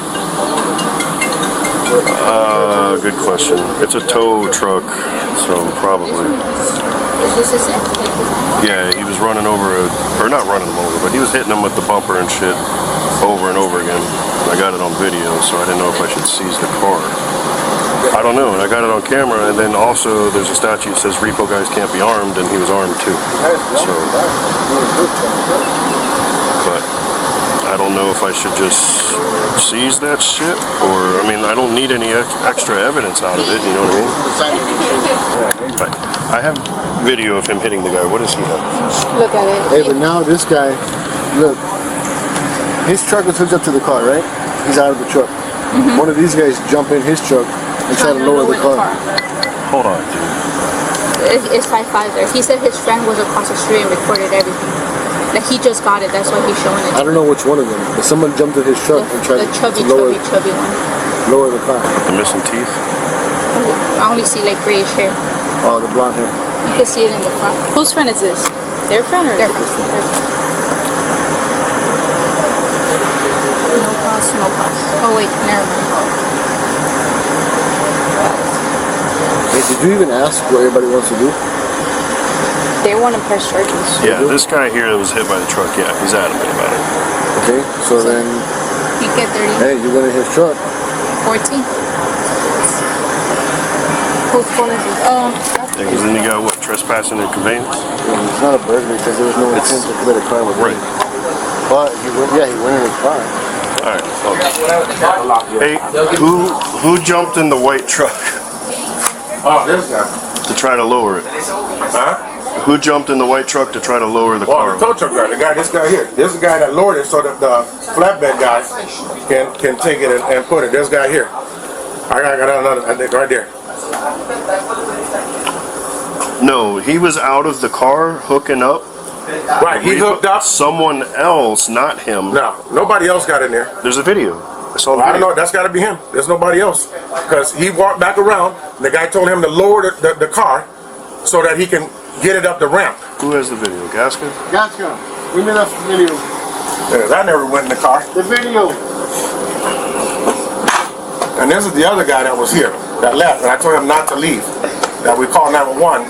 Good question. It's a tow truck, so probably. Is this it? Yeah, he was running over or not running him over, but he was hitting him with the bumper and shit over and over again. I got it on video, so I didn't know if I should seize the car. I don't know, and I got it on camera, and then also there's a statute that says repo guys can't be armed, and he was armed too. So, but I don't know if I should just seize that shit, or, I mean, I don't need any extra evidence out of it, you know what I mean? But I have video of him hitting the guy. What does he have? Look at it. Hey, but now this guy, look, his truck was hooked up to the car, right? He's out of the truck. One of these guys jump in his truck and try to lower the car. Hold on, dude. It's 5-5 there. He said his friend was across the street and recorded everything. Like he just got it. That's why he's showing it. I don't know which one of them, but someone jumped in his truck and tried The chubby to lower one. the car. The missing teeth? I only see like grayish hair. Oh, the blonde hair. You can see it in the front. Whose friend is this? Their friend or Their this? friend. No pause, no pause. Oh wait, never mind. Hey, did you you even ask what everybody wants to do? They want to press charges. Yeah, this guy here that was hit by the truck, yeah, he's adamant about it. Okay, so then, You get 30, hey, you went in his truck. 14. Whose phone is this? Oh, Because then you got what, trespassing and conveyance? It's not a burglary because there was no intent to commit a crime with him. But he went in his car. Alright, okay. Hey, who jumped in the white truck Oh, this guy. to try to lower it? Huh? Who jumped in the white truck to try to lower the Well, car? the tow truck guy, this guy here. This is the guy that lowered it so that the flatbed guy can take it and put it. This guy here. I got another, I think, right there. No, he was out of the car hooking up. Right, he hooked up. Someone else, not him. No, nobody else got in there. There's a video. I saw the I don't video. know, that's gotta be him. There's nobody else. Because he walked back around, and the guy told him to lower the car so that he can get it up the ramp. Who has the video? Gaskin? Gotcha. We made a video. I never went in the car. The video. And this is the other guy that was here, that left, and I told him not to leave. That we called 911,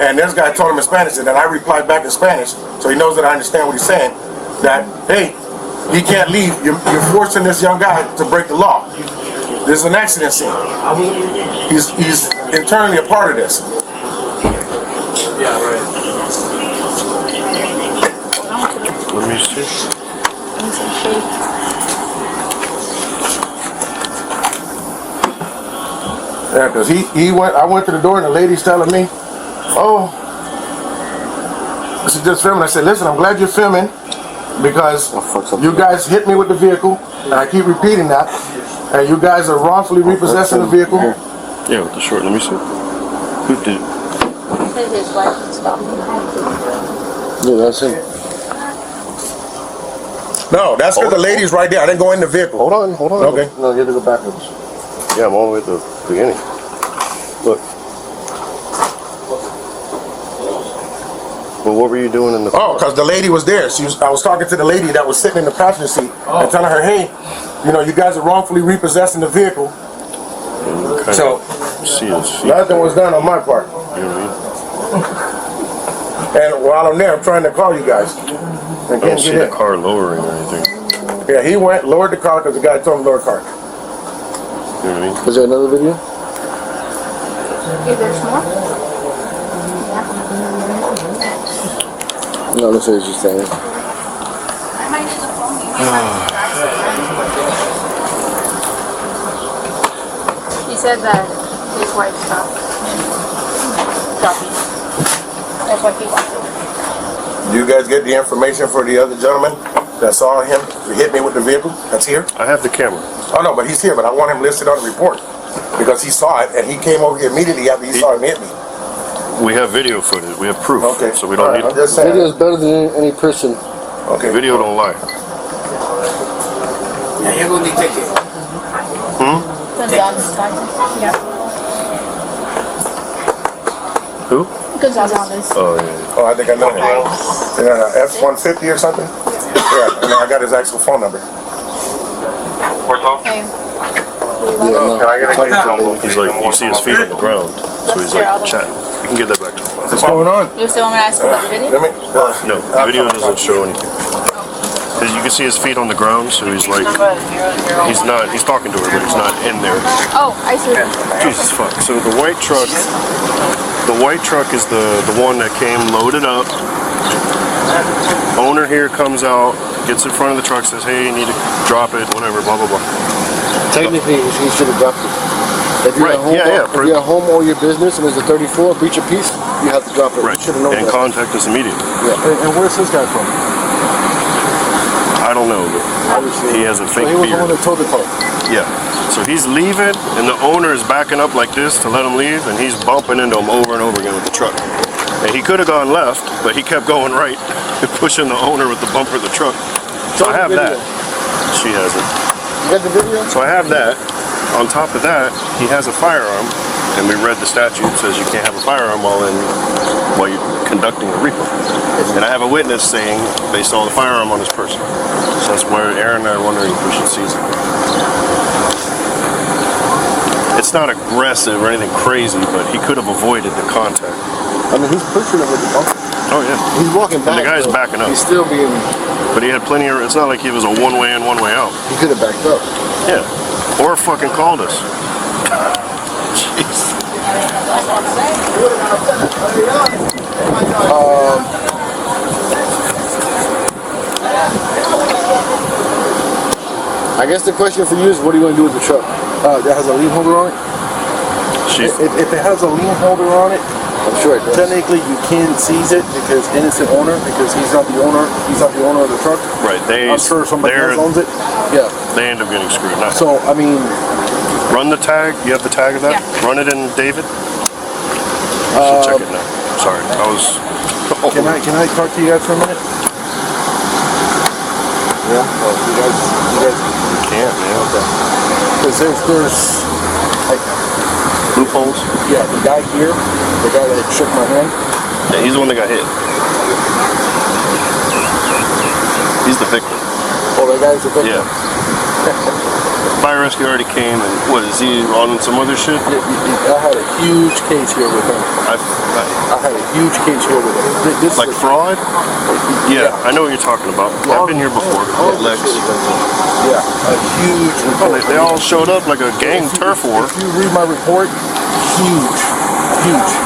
and this guy told him in Spanish, and then I replied back in Spanish, so he knows that I understand what he's saying, that, hey, he can't leave, you're forcing this young guy to break the law. This is an accident scene. He's internally a part of this. Let me see. Yeah, because I went to the door and the lady's telling me, oh, this is just filming. I said, listen, I'm glad you're filming because you guys hit me with the vehicle, and I keep repeating that, and you guys are wrongfully repossessing the vehicle. Yeah, with the short. Let me see. Who did it? his wife and stuff. Yeah, that's him. No, that's because the lady's right there. I didn't go in the vehicle. Hold on. Okay. No, you have to go backwards. Yeah, I'm all the way at the beginning. Look. Well, what were you doing in the car? Oh, because the lady was there. I was talking to the lady that was sitting in the passenger seat and telling her, hey, you guys are wrongfully repossessing the vehicle. So, See his feet. nothing was done on my part. You know what And while I'm there, I'm trying to call you guys. And I mean? I don't see the in. car lowering or anything. Yeah, he went, lowered the car because the guy told him to lower the car. You know what I mean? Is there another video? Okay, there's more? No, this is just saying. He said that his wife stopped dropping. That's what he wanted. You guys get the information for the other gentleman that saw him hit me with the vehicle that's here? I have the camera. Oh no, but he's here, but I want him listed on the report because he saw it and he came over here immediately after he saw him hit me. We have video footage. We have proof. Okay. So we don't need I'm just saying. Video is better than any person. Okay. Video don't lie. Yeah, you're gonna be taken. Gonzalez talking. Yeah. Who? Gonzalez. Oh, yeah. Oh, I think I know him. Yeah, F-150 or something? Yeah, and I got his actual phone number. Okay. Yeah, no. He's like, you see his feet on the ground. So he's like chatting. You can get that back to him. What's going on? You still want me to ask about the video? Let me, No, the video doesn't show anything. You can see his feet on the ground, so he's like, he's talking to her, but he's not in there. Oh, I see. Jesus fuck. So the white truck is the one that came loaded up. Owner here comes out, gets in front of the truck, says, hey, you need to drop it, whatever, blah, blah, blah. Technically, he should have dropped it. If you're Right, at home, yeah. If you're at home or your business and there's a 34 breach of peace, you have to drop it. Right, You should have known and that. contact us immediately. Yeah. And where's this guy from? I don't know, but he has a So fake he was the beard. one that towed the car. Yeah. So he's leaving, and the owner is backing up like this to let him leave, and he's bumping into him over and over again with the truck. And he could have gone left, but he kept going right, pushing the owner with the bumper of the truck. So I have that. She has it. You got the video? So I have that. On top of that, he has a firearm, and we read the statute. It says you can't have a firearm while you're conducting a repo. And I have a witness saying they saw the firearm on his person. So that's where Aaron and I are wondering if we should seize it. It's not aggressive or anything crazy, but he could have avoided the contact. I mean, he's pushing it with the bumper. Oh yeah. He's walking back. And the guy's though. backing up. He's still being. But he had plenty of. It's not like he was a one-way in, one-way out. He could have backed up. Yeah. Or fucking called us. Jeez. I guess the question for you is, what are you going to do with the truck? That has a lien holder on it? If it has a lien holder on it, I'm sure it does. Technically you can seize it because innocent owner, because he's not the owner of the truck. Right, I'm sure somebody else owns it. Yeah. They end up getting screwed. Not so, I mean... Run the tag, you have the tag of that? Yeah. Run it in David? Should check it now. Sorry, I was... Can I talk to you guys for a minute? Yeah? Oh, you guys can't, man. Okay. Because there's like... Loopholes? Yeah, the guy here, the guy that shook my hand. Yeah, he's the one that got hit. He's the victim. Oh, that guy's the victim? Yeah. Fire rescue already came, and what, is he on some other shit? I had a huge case here with him. I had a huge case here with him. This like fraud? Yeah, I know what you're talking about. I've been here before. Lex. Yeah, a huge report. They all showed up like a gang turf war. If you read my report, huge.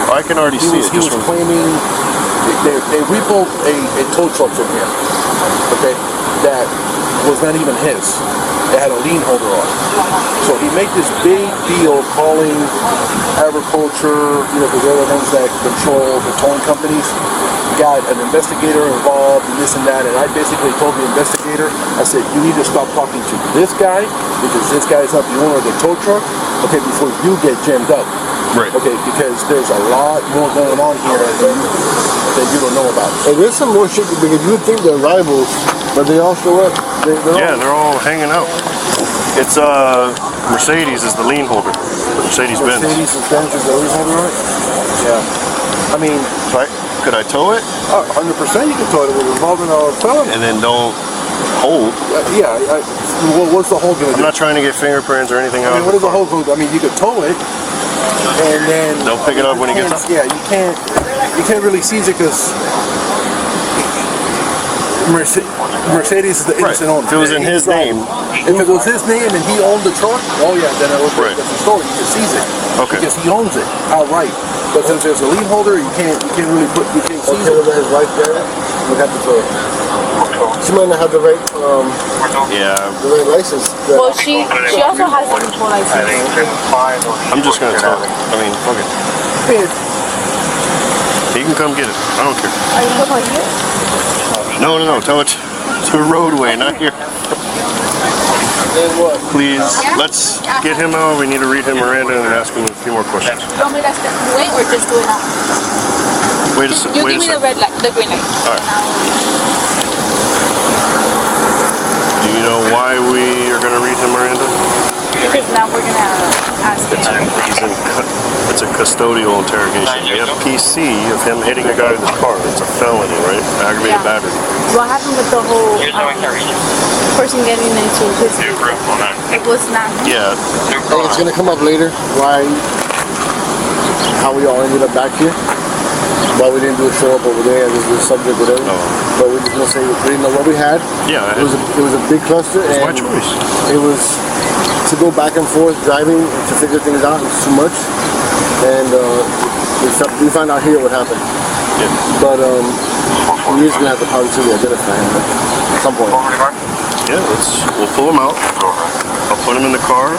I can already see it. He was claiming they repoed a tow truck from here, okay, that was not even his. It had a lien holder on it. So he made this big deal calling agriculture, because they're the ones that control the towing companies. Got an investigator involved and this and that, and I basically told the investigator, I said, you need to stop talking to this guy, because this guy is not the owner of the tow truck, okay, before you get jammed up. Right. Okay, because there's a lot more going on here that you don't know about. And there's some more shit, because you would think they're rivals, but they all show up. They're all hanging out. It's Mercedes is the lien holder. Mercedes-Benz. Mercedes-Benz is the lien holder on it? Yeah. I mean... Could I tow it? 100% you can tow it. We're involved in our felony. And then don't hold? Yeah. What's the hold going to do? I'm not trying to get fingerprints or anything out. I mean, what is the hold going to do? I mean, you could tow it, and then... Don't pick it up when he gets up? Yeah, you can't really seize it because... Mercedes is the innocent owner. If it was in his name. If it was his name and he owned the truck, oh yeah, then it would be a different story. You can seize it. Okay. Because he owns it outright. But since there's a lien holder, you can't really seize it. Okay, his wife there, we have to tow it. She might not have the right, the right license. Well, she also has a full license. I'm just gonna tow it. I mean, fuck it. He can come get it. I don't care. Are you going here? No, tow it to a roadway, not here. Please, let's get him out. We need to read him Miranda and ask him a few more questions. You want me to wait or just do it now? Wait a second. You give me the red light, the green light. All right. Do you know why we are going to read him Miranda? Because now we're going to ask him. It's a custodial interrogation. We have PC of him hitting a guy with his car. It's a felony, right? Aggravated battery. What happened with the whole person getting into his vehicle? It was not him. Yeah. It's going to come up later how we all ended up back here. Why we didn't do a show up over there. This is the subject, whatever. But we're just going to say we didn't know what we had. Yeah. It was a big cluster. It was my choice. It was to go back and forth driving to figure things out. It's too much. And we found out here what happened. Yeah. But we're just gonna have to positively identify him at some point. Yeah, we'll pull him out. I'll put him in the car.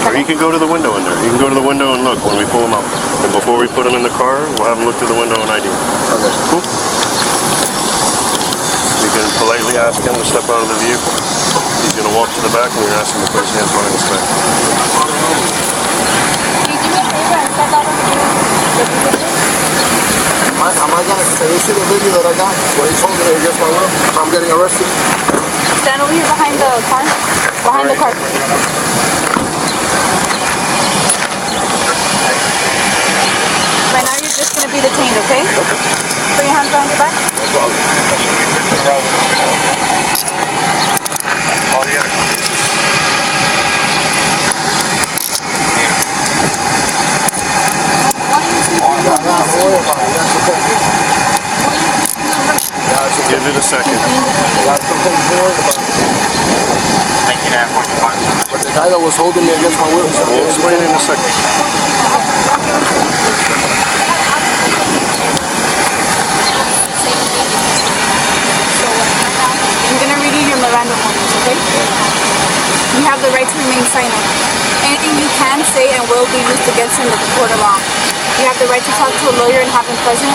Or he can go to the window in there. He can go to the window and look when we pull him out. And before we put him in the car, we'll have him look through the window and ID. Okay. Cool. We can politely ask him to step out of the vehicle. He's gonna walk to the back and we're gonna ask him to put his hands behind his back. Am I gonna say you see the video that I got? Where he told me against my will? I'm getting arrested. Stand over here behind the car. Behind the car. Right now you're just gonna be detained, okay? Put your hands behind your back. No problem. Give it a second. But the guy that was holding me against my will. We'll explain in a second. I'm gonna read you your Miranda warnings, okay? You have the right to remain silent. Anything you can say and will be used against you in the court of law. You have the right to talk to a lawyer and have him present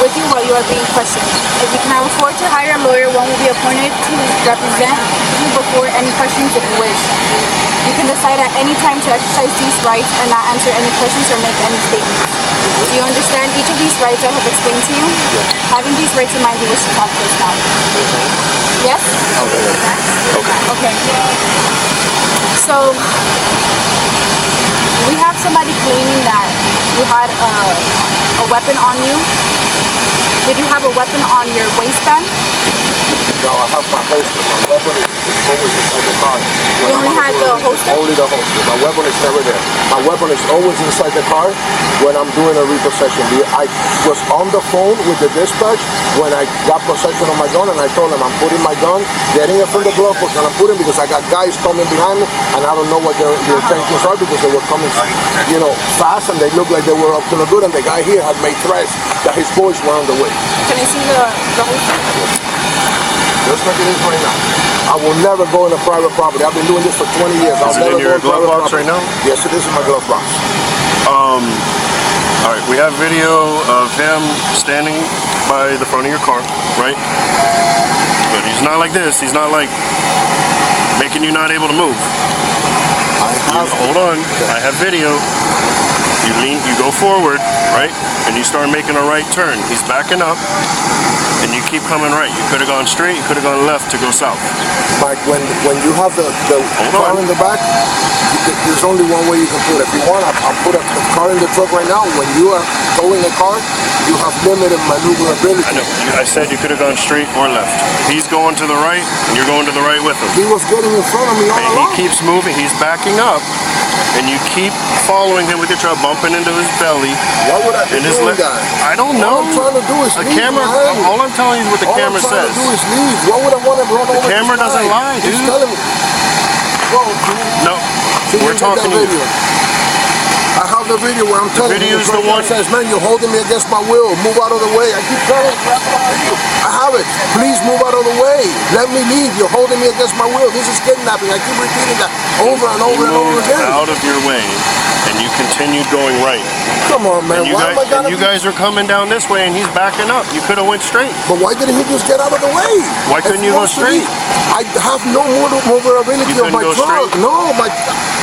with you while you are being questioned. If you cannot afford to hire a lawyer, one will be appointed to represent you before any questions if you wish. You can decide at any time to exercise these rights and not answer any questions or make any statements. Do you understand each of these rights I have explained to you? Having these rights in mind, you wish to talk to us now. Yes? Okay. So, we have somebody claiming that you had a weapon on you. Did you have a weapon on your waistband? No, I have my holster. My weapon is always inside the car. You only had the holster? Only the holster. My weapon is never there. My weapon is always inside the car when I'm doing a repossession. I was on the phone with the dispatch when I got possession of my gun, and I told them I'm putting my gun, getting it from the glove box, and I'm putting because I got guys coming behind me, and I don't know what their intentions are because they were coming, fast, and they looked like they were up to no good, and the guy here had made threats that his boys were on the way. Can I see the holster? Just like it is right now. I will never go in a private property. I've been doing this for 20 years. Is it in your glove box right now? Yes, it is in my glove box. All right, we have video of him standing by the front of your car, right? But he's not like this. He's not like making you not able to move. Hold on. I have video. You go forward, right? And you start making a right turn. He's backing up. And you keep coming right. You could have gone straight, you could have gone left to go south. Mike, when you have the car in the back, there's only one way you can put it. If you want, I'll put a car in the truck right now. When you are towing a car, you have limited maneuverability. I know. I said you could have gone straight or left. He's going to the right, and you're going to the right with him. He was getting in front of me all along. He keeps moving. He's backing up, and you keep following him with your truck, bumping into his belly. Why would I be doing that? I don't know. All I'm trying to do is leave. All I'm telling you is what the camera says. All I'm trying to do is leave. Why would I want to run over the camera doesn't lie, dude. He's telling me. Bro, no, we're talking to you. I have the video where I'm telling you. The one says, man, you're holding me against my will. Move out of the way. I keep telling you. I have it. Please move out of the way. Let me leave. You're holding me against my will. This is kidnapping. I keep repeating that over and over and over again. Out of your way, and you continued going right. Come on, man. You guys are coming down this way, and he's backing up. You could have went straight. But why didn't he just get out of the way? Why couldn't you go straight? I have no maneuverability of my truck. No, my.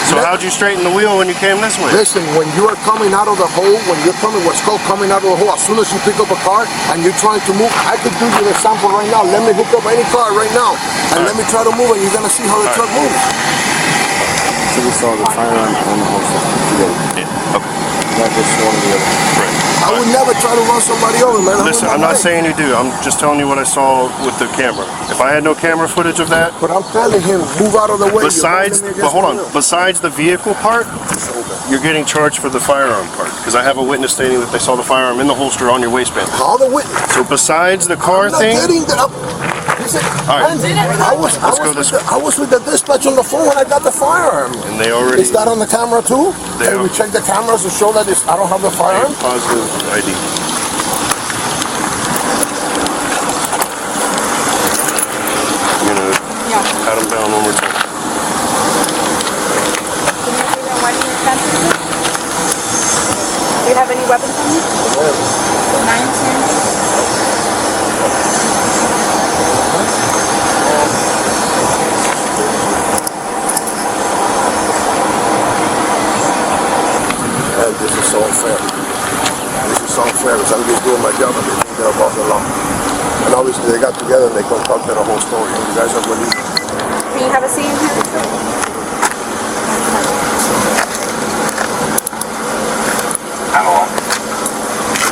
So how'd you straighten the wheel when you came this way? Listen, when you are coming out of the hole, when you're coming, what's called coming out of the hole, as soon as you pick up a car and you're trying to move, I could do you an example right now. Let me hook up any car right now, and let me try to move, and you're gonna see how the truck moves. So we saw the firearm on the holster together. Yeah. Okay. Not just one or the other. Right. I would never try to run somebody over, man. Listen, I'm not saying you do. I'm just telling you what I saw with the camera. If I had no camera footage of that. But I'm telling him, move out of the way. Besides the vehicle part, you're getting charged for the firearm part. Because I have a witness stating that they saw the firearm in the holster on your waistband. How the witness? So besides the car thing. All right. I was with the dispatch on the phone when I got the firearm. And they already. Is that on the camera too? Can we check the cameras to show that I don't have the firearm? Positive ID. I'm gonna pat him down one more time. Do you have any weapons on you? 9, 10. This is so unfair. This is so unfair because I'm just doing my job and they think they're above the law. And obviously they got together and they concocted a whole story. And you guys are believing. Can you have a seat in here?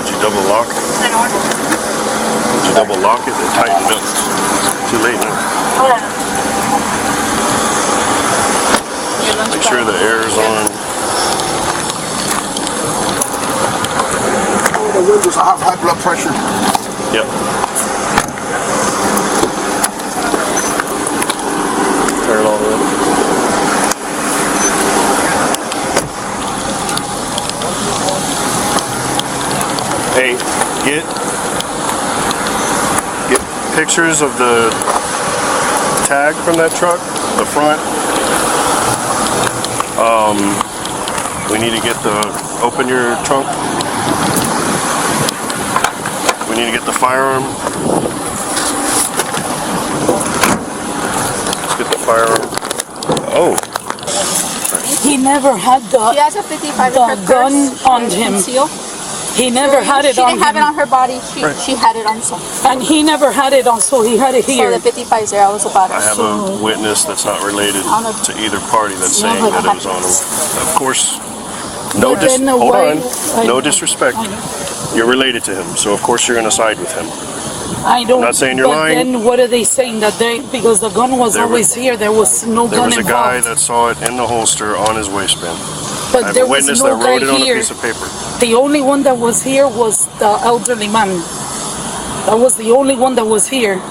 Did you double lock it? Did you double lock it and tighten it up? Too late now. Make sure the air is on. The windows, I have high blood pressure. Yep. pictures of the tag from that truck, the front. We need to get open your trunk. We need to get the firearm. Let's get the firearm. Oh. He never had She has a 55 in her gun purse, on him. conceal. He never had it She on didn't have him. it on her body. She had it on some. And he never had it on, so he had it So here. the 55 is there. I was about it. I have a witness that's not related to either party that's No, saying but that it was on him. Of course, no But then hold why- on, no disrespect. You're related to him, so of course you're going to side with him. I don't. I'm not saying you're but lying. then what are they saying that because the gun was There always here, there was no There gun was a involved. guy that saw it in the holster on his waistband. I But have there a was witness no that wrote guy it on a here. piece of paper. The only one that was here was the elderly man. That was the only one that was here.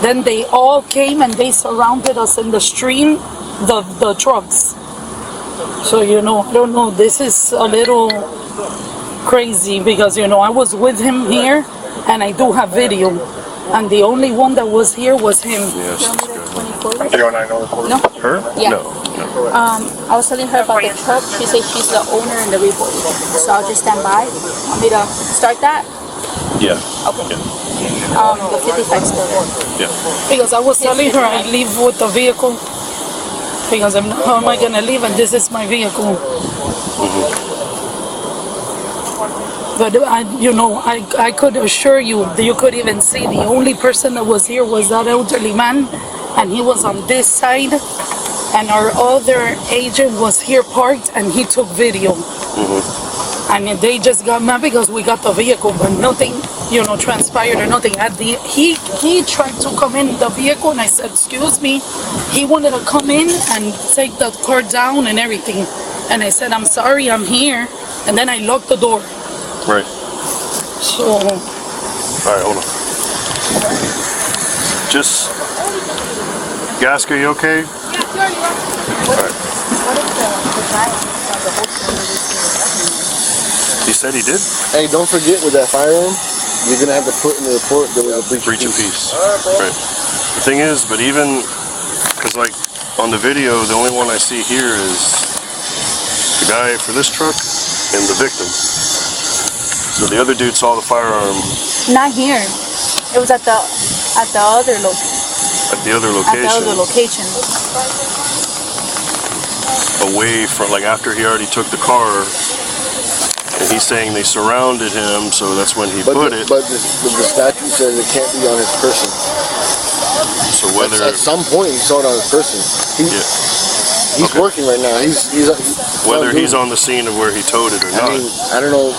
Then they all came and they surrounded us in the stream, the trucks. So, I don't know, this is a little crazy because, I was with him here and I do have video. And the only one that was here was him. Yes, that's good. No. Her? Yeah. No. I was telling her about the truck. She said she's the owner in the Repo. So I'll just stand by. Want me to start that? Yeah. Okay. The 55 still there. Yeah. Because I was telling her I leave with the vehicle. Because how am I going to leave and this is my vehicle? But I could assure you, that you could even see the only person that was here was that elderly man, and he was on this side, and our other agent was here parked, and he took video. And they just got mad because we got the vehicle, but nothing, transpired or nothing. He tried to come in the vehicle, and I said, excuse me. He wanted to come in and take the car down and everything. And I said, I'm sorry, I'm here. And then I locked the door. Right. So. All right, hold on. Just. Gasker, you okay? Yeah, sure, you are. All right. What if the guy on the holster? He said he did? Hey, don't forget with that firearm, you're gonna have to put in the report there was a Breach of peace. Right. The thing is, but even, because like on the video, the only one I see here is the guy for this truck and the victim. So the other dude saw the firearm Not here. It was at the other location. at the other At the other location, location. away from, like after he already took the car, and he's saying they surrounded him, so that's when he put it. But the statute says it can't be on his person. So whether At some point he saw it on his person. He's working right now. He's whether he's on the scene of where he towed it or not. I mean, I don't know.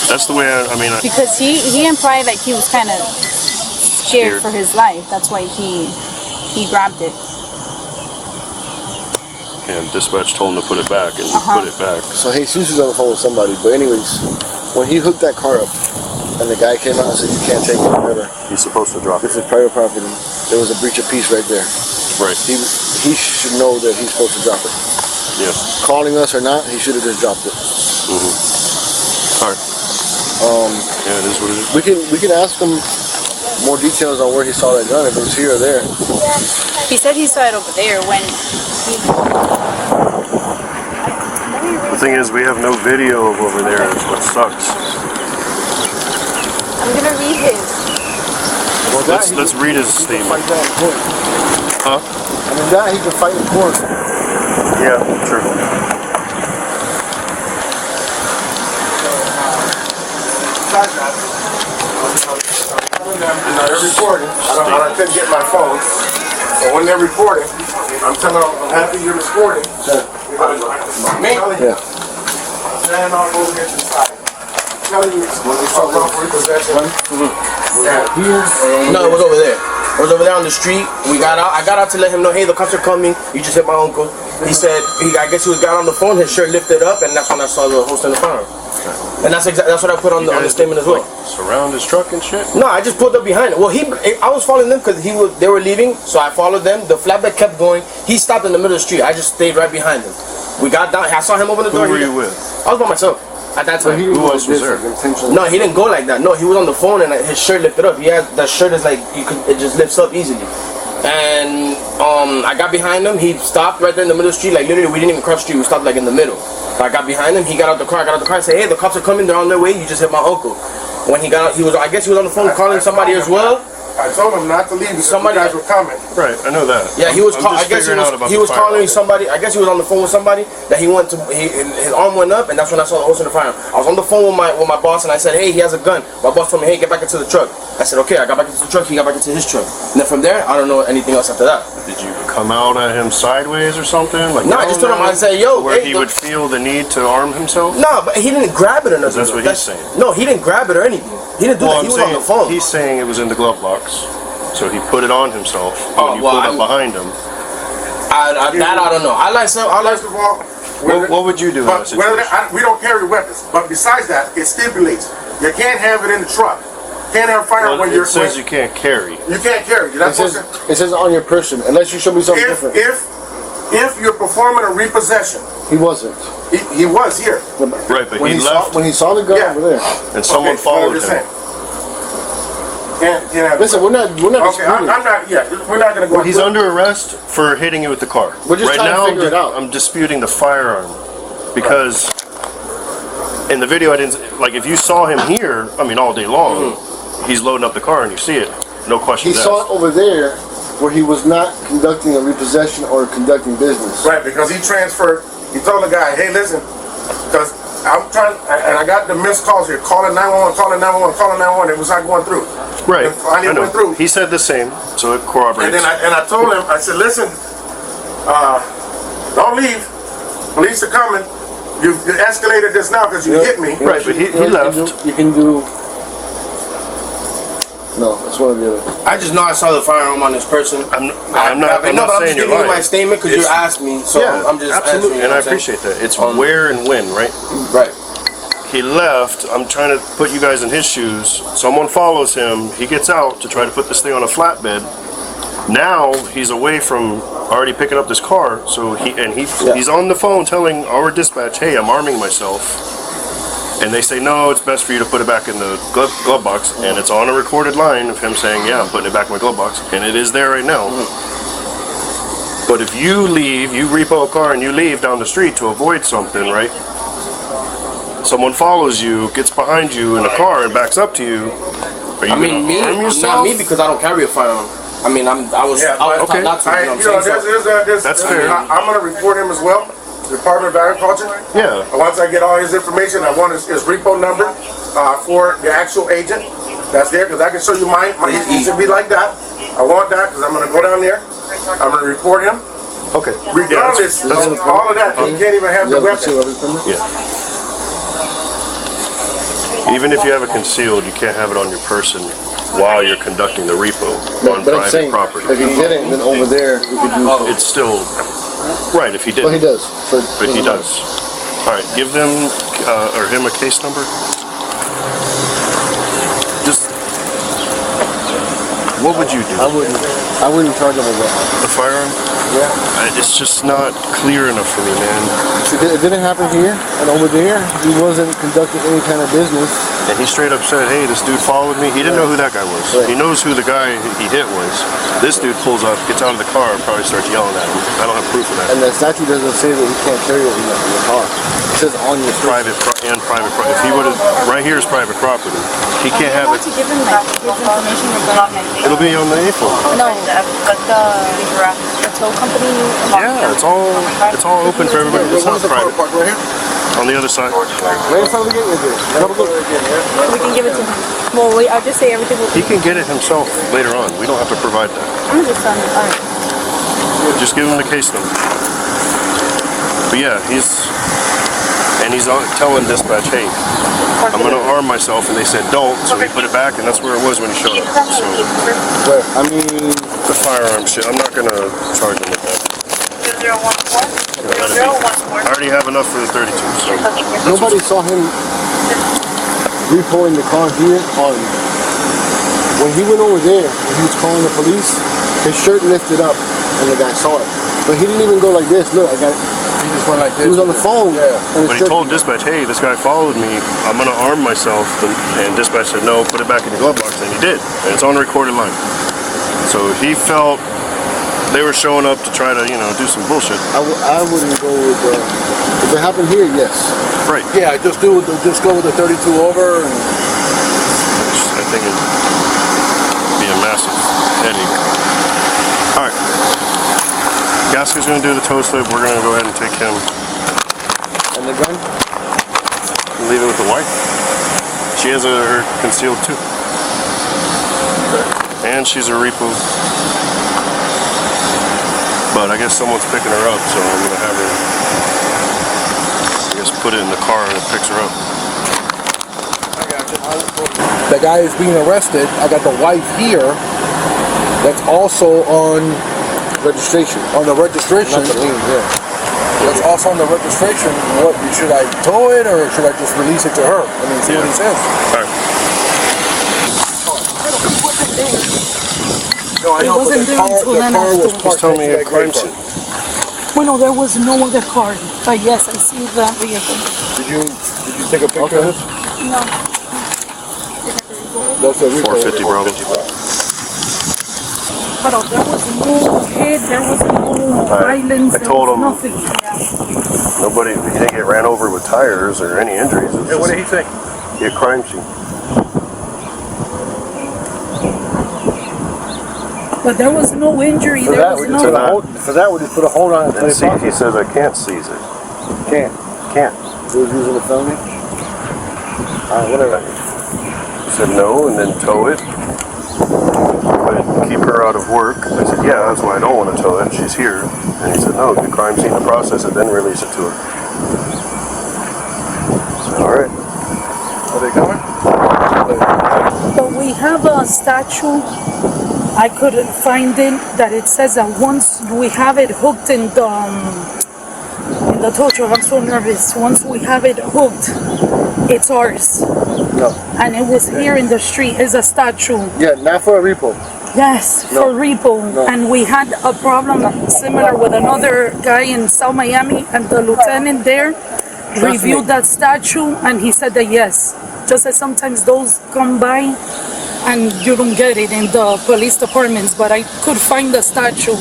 That's the way I mean. Because he implied like he was kind of scared for his life. That's why he grabbed it. And dispatch told him to put it back, and he put it back. So Jesus is on the phone with somebody. But anyways, when he hooked that car up, and the guy came out and said, "You can't take it, whatever." He's supposed to drop it. This is private property. There was a breach of peace right there. Right. He should know that he's supposed to drop it. Yeah. Calling us or not, he should have just dropped it. All right. Yeah, it is what it is. We can ask him more details on where he saw that gun, if it was here or there. He said he saw it over there when The thing is, we have no video of over there, is what sucks. I'm gonna read his. Well, Let's read his statement. Huh? I mean, that he can fight in court. Yeah, true. They're recording. I couldn't get my phone. So when they're recording, I'm telling them I'm happy you're recording. Me? Yeah. Stand on both ends inside. Telling you when we talk about repossession. No, it was over there. It was over there on the street. We got out. I got out to let him know, hey, the cops are coming. You just hit my uncle. He said, I guess he got on the phone. His shirt lifted up, and that's when I saw the host in the firearm. And that's what I put on the statement as well. Surround his truck and shit? No, I just pulled up behind it. Well, I was following them because they were leaving, so I followed them. The flatbed kept going. He stopped in the middle of the street. I just stayed right behind him. We got down. I saw him open the door. Who were you with? I was by myself. At that time. Who else was there? No, he didn't go like that. No, he was on the phone and his shirt lifted up. He had that shirt is like it just lifts up easily. And I got behind him. He stopped right there in the middle of the street. Like literally, we didn't even cross the street. We stopped like in the middle. So I got behind him. He got out the car. I got out the car. I said, "Hey, the cops are coming. They're on their way. You just hit my uncle." When he got out, I guess he was on the phone calling somebody as well. I told him not to leave because Somebody- you guys were coming. Right, I know that. Yeah, he was. I'm I just guess figuring out about he the was fire calling alarm. somebody. I guess he was on the phone with somebody that he went to. His arm went up, and that's when I saw the hose in the fire. I was on the phone with my boss, and I said, "Hey, he has a gun." My boss told me, "Hey, get back into the truck." I said, "Okay." I got back into the truck. He got back into his truck. And then from there, I don't know anything else after that. Did you come out at him sideways or something? Like, No, I just told him. I said, "Yo, where hey, he would feel the need to arm himself? No, but he didn't grab it or nothing. That's what he's saying. No, he didn't grab it or anything. He didn't do that. He was on the phone. He's saying it was in the glove box. So he put it on himself when you pulled up behind him. That I don't know. First of all, What would you do in that situation? we don't carry weapons. But besides that, it stipulates you can't have it in the truck. Can't have fire Well, when you're. it says you can't carry. You can't carry. You're not supposed to. It says on your person, unless you show me something different. If you're performing a repossession, He wasn't. he was here. Right, but When he left when he saw the gun Yeah. over there. and someone followed him. Can't have Listen, we're not Okay, disputing. I'm not. Yeah, we're not gonna go. He's into it. under arrest for hitting you with the car. We're just right trying to now, figure it out. I'm disputing the firearm because in the video I didn't like. If you saw him here, I mean, all day long, he's loading up the car and you see it. No question. He saw it over there where he was not conducting a repossession or conducting business. Right, because he transferred. He told the guy, "Hey, listen, because I'm trying," and I got the missed calls here. Calling 911, calling 911, calling 911. It was not going through. Right. And finally I it know. went through. He said the same, so it corroborates. And then I told him, I said, "Listen, don't leave. Police are coming. You escalated this now because you hit me." Right, but he left. You can do. No, that's one of the other. I just know I saw the firearm on this person. I'm not but I'm saying just you're giving you my lying. statement because you It's- asked me. So Yeah, I'm just absolutely, answering, and I you know what I'm saying? appreciate that. It's where and when, right? Right. He left. I'm trying to put you guys in his shoes. Someone follows him. He gets out to try to put this thing on a flatbed. Now he's away from already picking up this car. So he's on the phone telling our dispatch, "Hey, I'm arming myself." And they say, "No, it's best for you to put it back in the glove box." And it's on a recorded line of him saying, "Yeah, I'm putting it back in my glove box," and it is there right now. But if you leave, you repo a car and you leave down the street to avoid something, right? Someone follows you, gets behind you in a car and backs up to you. Are you me, arm yourself? not me because I don't carry a firearm. I mean, I was taught okay. not to. You know what I'm saying? That's fair. I'm going to report him as well. Department of Agriculture. Yeah. Once I get all his information, I want his repo number for the actual agent. That's there because I can show you mine. He should be like that. I want that because I'm going to go down there. I'm going to report him. Okay. Regardless of all of that, he can't even have the weapon. Yeah. Even if you have it concealed, you can't have it on your person while you're conducting the repo on But I'm private saying, property. if he didn't, then over there we could do. It's still right if he did. Well, he does. But he does. All right, give them or him a case number. Just what would you do? I wouldn't charge him with that. The firearm? Yeah. It's just not clear enough for me, man. It didn't happen here, and over there he wasn't conducting any kind of business. And he straight up said, "Hey, this dude followed me." He didn't know who that guy was. Right. He knows who the guy he hit was. This dude pulls up, gets out of the car, and probably starts yelling at him. I don't have proof of that. And the statute doesn't say that you can't carry it in the car. It says on your Private property. If he would have, right here is private property. He can't have it. To give him like his information regarding like It'll be on the A-phone. no, the tow company. Yeah, it's all open for everybody. It's not private. right here. On the other side. Right in front of the gate right We can give it to him. Well, I'll just say everything will He can get it himself later on. We don't have to provide that. I'm just telling you. All right. Just give him the case number. But yeah, he's telling dispatch, "Hey, I'm gonna arm myself," and they said don't, so he put it back, and that's where it was when he showed up. So Well, I mean, the firearm shit, I'm not gonna charge him with that. 0014. I already have enough for the 32, so nobody saw him repoing the car here on. When he went over there, when he was calling the police, his shirt lifted up, and the guy saw it. But he didn't even go like this. Look, I got it. He just went like this. He was on the phone. Yeah. But he told dispatch, hey, this guy followed me. I'm gonna arm myself. And dispatch said, no, put it back in your glove box. And he did. And it's on the recorded line. So he felt they were showing up to try to, you know, do some bullshit. I wouldn't go with, if it happened here, yes. Right. Yeah, just go with the 32 over. And I think it'd be a massive headache. All right. Gasker's gonna do the toe slip. We're gonna go ahead and take him. And the gun? Leave it with the wife. She has her concealed too. And she's a repo. But I guess someone's picking her up, so I'm gonna have her, I guess, put it in the car and it picks her up. The guy is being arrested. I got the wife here. That's also on registration. On the registration. Not the lien, yeah. That's also on the registration. What should I tow it or should I just release it to her? I mean, see what he says. All right. No, I know, but the car was parked. Just tell me a crime scene. Well, no, there was no other car. But yes, I see that vehicle. Did you take a picture of this? No. That's a Repo. 450, bro. But there was no hit, there was no violence, I told him nothing. nobody, he didn't get ran over with tires or any injuries. Hey, what did he say? A crime scene. But there was no injury, For that, we just put a hold on it. And see, he says I can't seize it. Can't. He was using the felony? Alright, whatever. He said no, and then tow it. But keep her out of work. I said, yeah, that's why I don't want to tow it. She's here. And he said, no, the crime scene to process it, then release it to her. I said, all right. Are they coming? But we have a statue. I couldn't find it that it says that once we have it hooked in the tow truck, I'm so nervous. Once we have it hooked, it's ours. No. And it was here in the street. It's a statue. Yeah, not for a repo. Yes, for repo. No. And we had a problem similar with another guy in South Miami, and the lieutenant there reviewed that statue, and he said that yes, just that sometimes those come by and you don't get it in the police departments, but I could find the statue.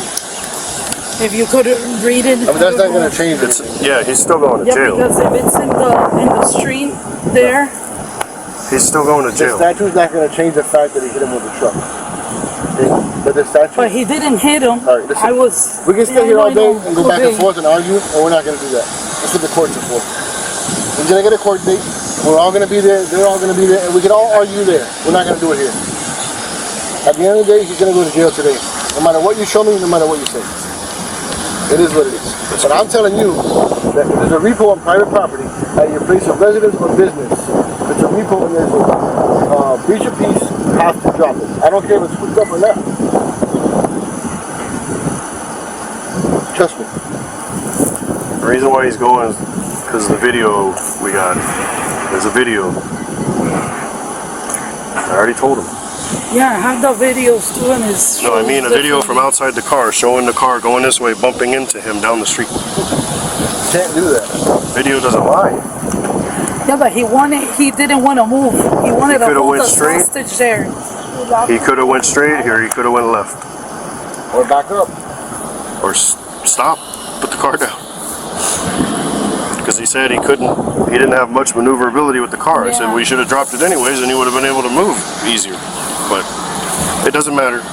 If you could read it. I mean, that's not going to change it. Yeah, he's still going to jail. Because if it's in the street there. He's still going to jail. The statue's not going to change the fact that he hit him with the truck. Okay? But the statue... But he didn't hit him. All right, listen. We can stay here all day and go back and forth and argue, and we're not going to do that. That's what the courts are for. We're going to get a court date. We're all going to be there. They're all going to be there. And we can all argue there. We're not going to do it here. At the end of the day, he's going to go to jail today. No matter what you show me, no matter what you say. It is what it is. But I'm telling you that if there's a repo on private property at your place of residence or business, if it's a repo and there's a breach of peace, you have to drop it. I don't care if it's hooked up or not. Trust me. The reason why he's going is because the video we got. There's a video. I already told him. Yeah, I have the videos too, and it's... No, I mean a video from outside the car, showing the car going this way, bumping into him down the street. Can't do that. Video doesn't lie. Yeah, but he didn't want to move. He wanted to hold the hostage there. He could have went straight here, he could have went left. Or back up. Or stop, put the car down. Because he said he didn't have much maneuverability with the car. I said we should have dropped it anyways and he would have been able to move easier. But it doesn't matter.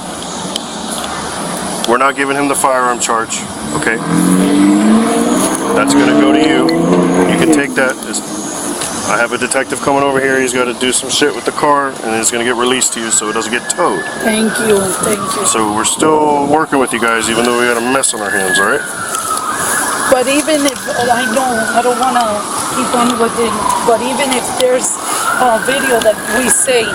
We're not giving him the firearm charge, okay? That's gonna go to you. You can take that. I have a detective coming over here. He's got to do some shit with the car and it's gonna get released to you so it doesn't get towed. Thank you, thank you. So we're still working with you guys even though we got a mess on our hands, all right? But even if, I know, I don't want to keep on with it, but even if there's a video that we say,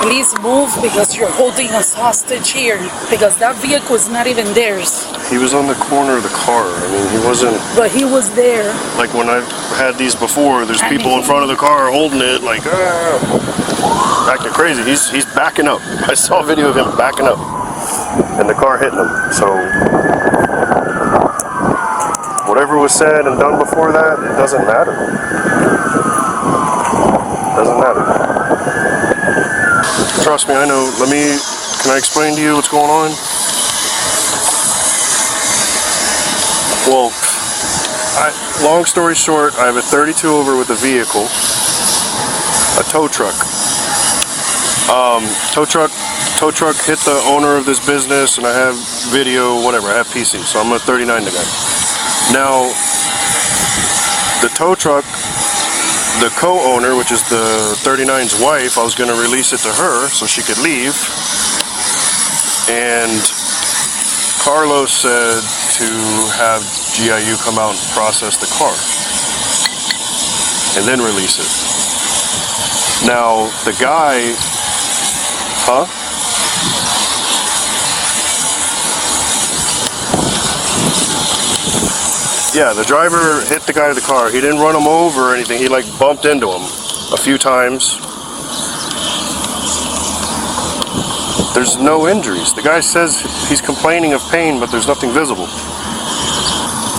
please move because you're holding us hostage here, because that vehicle is not even theirs. He was on the corner of the car. I mean, he wasn't... But he was there. Like when I've had these before, there's people in front of the car holding it like, acting crazy. He's backing up. I saw a video of him backing up and the car hitting him. So... whatever whatever was said and done before that, it doesn't matter. Doesn't matter. Trust me, I know. Can I explain to you what's going on? Well, long story short, I have a 32 over with a vehicle, a tow truck. Tow truck hit the owner of this business, and I have video, whatever, I have PC, so I'm gonna 39 the guy. Now, the tow truck, the co-owner, which is the 39's wife, I was gonna release it to her so she could leave, and Carlos said to have GIU come out and process the car, and then release it. Now, the guy, huh? Yeah, the driver hit the guy in the car. He didn't run him over or anything. He like bumped into him a few times. There's no injuries. The guy says he's complaining of pain, but there's nothing visible.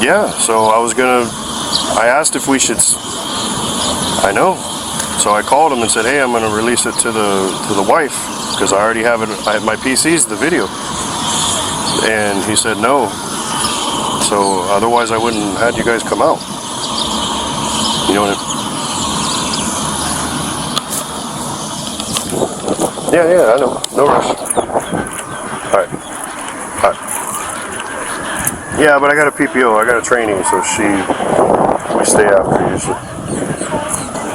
Yeah, so I asked if we should, I know. So I called him and said, hey, I'm gonna release it to the wife, because I already have it, my PC's the video. And he said no. So otherwise I wouldn't have had you guys come out. You know what I mean? Yeah, I know. No rush. Alright. Yeah, but I got a PPO, I got a trainee, so we stay after usually.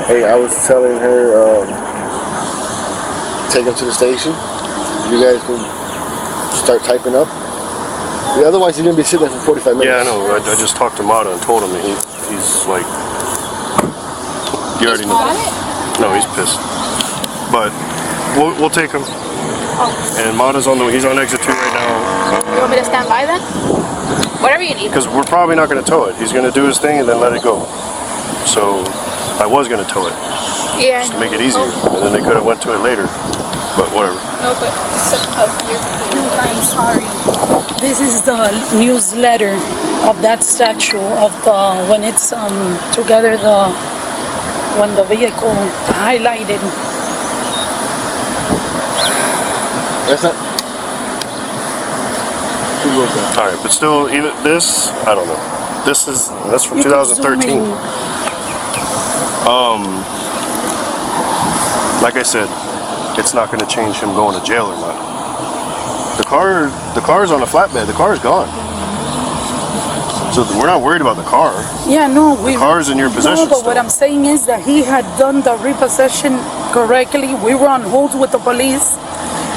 Hey, I was telling her, take him to the station. You guys can start typing up. Yeah, otherwise you're gonna be sitting there for 45 minutes. Yeah, I know. I just talked to Mata and told him, and he's like, you already know. No, he's pissed. But we'll take him. Oh. And Mata's he's on exit 2 right now. You want me to stand by then? Whatever you need. Because we're probably not gonna tow it. He's gonna do his thing and then let it go. So I was gonna tow it. Yeah. Just to make it easier. And then they could have went to it later. But whatever. No, but I'm sorry. This is the newsletter of that statue of when it's together when the vehicle highlighted. That's not. All right, but still, even this, I don't know. That's from 2013. Like I said, it's not going to change him going to jail or not. The car's on a flatbed. The car's gone. So we're not worried about the car. Yeah, no, the car's in your possession. No, but what I'm saying is that he had done the repossession correctly. We were on hold with the police,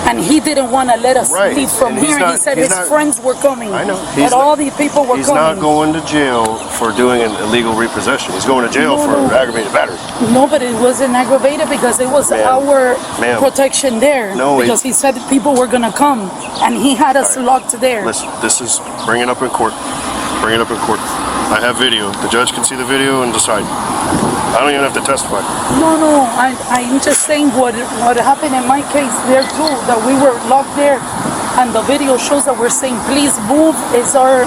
and he didn't want to let us leave from here. He said his friends were coming. I know. And all these people were coming. He's not going to jail for doing an illegal repossession. He's going to jail for aggravated battery. No, but it wasn't aggravated because it was our protection there. No, because he said people were going to come, and he had us locked there. Listen, this is, bring it up in court. Bring it up in court. I have video. The judge can see the video and decide. I don't even have to testify. No, I'm just saying what happened in my case there too, that we were locked there, and the video shows that we're saying, please move, is our,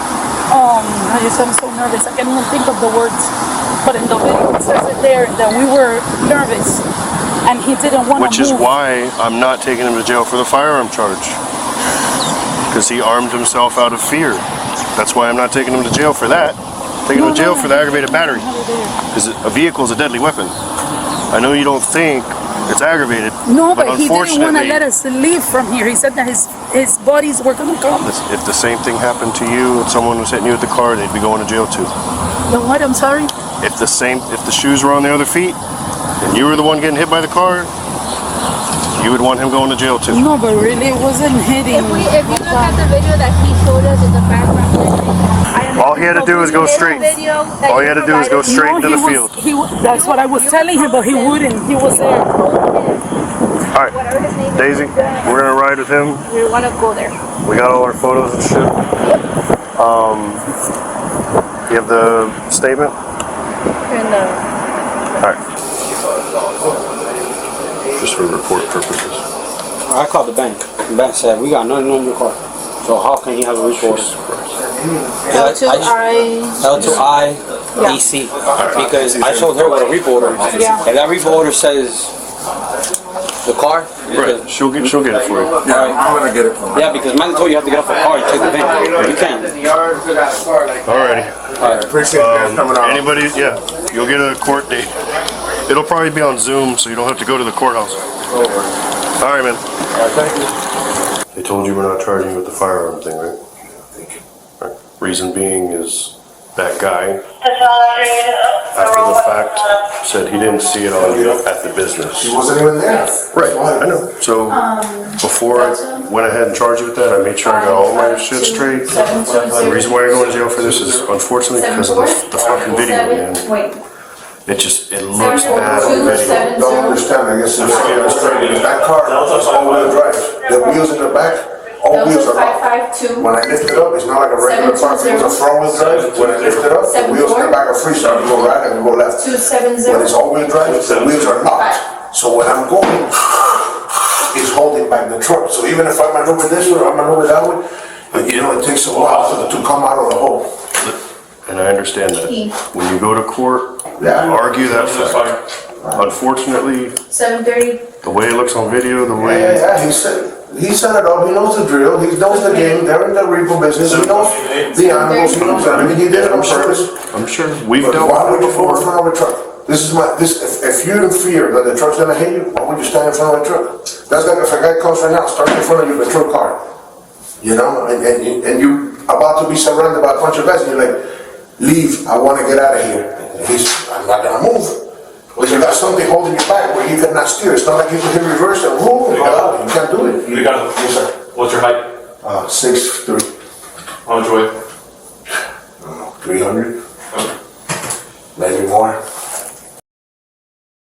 I'm so nervous, I can't even think of the words, but in the video it says it there, that we were nervous, and he didn't want to move. Which is why I'm not taking him to jail for the firearm charge, because he armed himself out of fear. That's why I'm not taking him to jail for that. Taking him to jail for the aggravated battery. Because a vehicle is a deadly weapon. I know you don't think it's aggravated. No, but he didn't want to let us leave from here. He said that his buddies were going to come. If the same thing happened to you, if someone was hitting you with the car, they'd be going to jail too. The what? I'm sorry? If the shoes were on the other feet, and you were the one getting hit by the car, you would want him going to jail too. No, but really it wasn't hitting. If you look at the video that he showed us in the background, all he had to do was go straight. All he had to do was go straight into the field. That's what I was telling him, but he wouldn't. He was there. All right, Daisy, we're gonna ride with him. We want to go there. We got all our photos and shit. You have the statement? All right. Just for report purposes. I called the bank. The bank said, we got nothing on your car. So how can he have a recourse? L2I EC. Because I showed her what a repo order is. Yeah. And that repo order says the car. Right. She'll get it for you. Yeah, I'm gonna get it from her. Yeah, because mandatory you have to get off the car and check the VIN. You can't. Alrighty. Appreciate you guys coming out. Anybody? Yeah. You'll get a court date. It'll probably be on Zoom, so you don't have to go to the courthouse. All right, man. Thank you. They told you we're not charging you with the firearm thing, right? Right. Reason being is that guy, after the fact, said he didn't see it on you at the business. He wasn't even there. Right, I know. So before I went ahead and charged you with that, I made sure I got all my shit straight. The reason why you're going to jail for this is unfortunately because of the fucking video, man. It looks bad on video. Don't understand, I guess it's straight. That car is all-wheel drive. The wheels in the back, all wheels are up. When I lift it up, it's not like a regular car. If it was a front-wheel drive, when I lift it up, the wheels in the back are free, so I can go right and go left. When it's all-wheel drive, the wheels are locked. So when I'm going, it's holding back the truck. So even if I maneuver this way or I maneuver that way, you know, it takes a while to come out of the hole. And I understand that. When you go to court, argue that fact. Unfortunately, 7:30. the way it looks on video, the way... Yeah, he set it up, he knows the drill, he knows the game, they're in the repo business, he knows the animals, he knows everything, he did it on purpose. I'm sure. We've But dealt why with would it you go in before. front of a truck? If you're in fear that the truck's gonna hit you, why would you stand in front of a truck? That's like if a guy comes right now, starts in front of you with a truck car. You know, and you're about to be surrounded by a bunch of guys, and you're like, leave, I wanna get out of here. And I'm not gonna move. But you got something holding you back where you cannot steer. It's not like you can hit reverse and move. You can't do it. You got it. Yes, sir. What's your height? 6'3". How much weight? 300. Maybe more.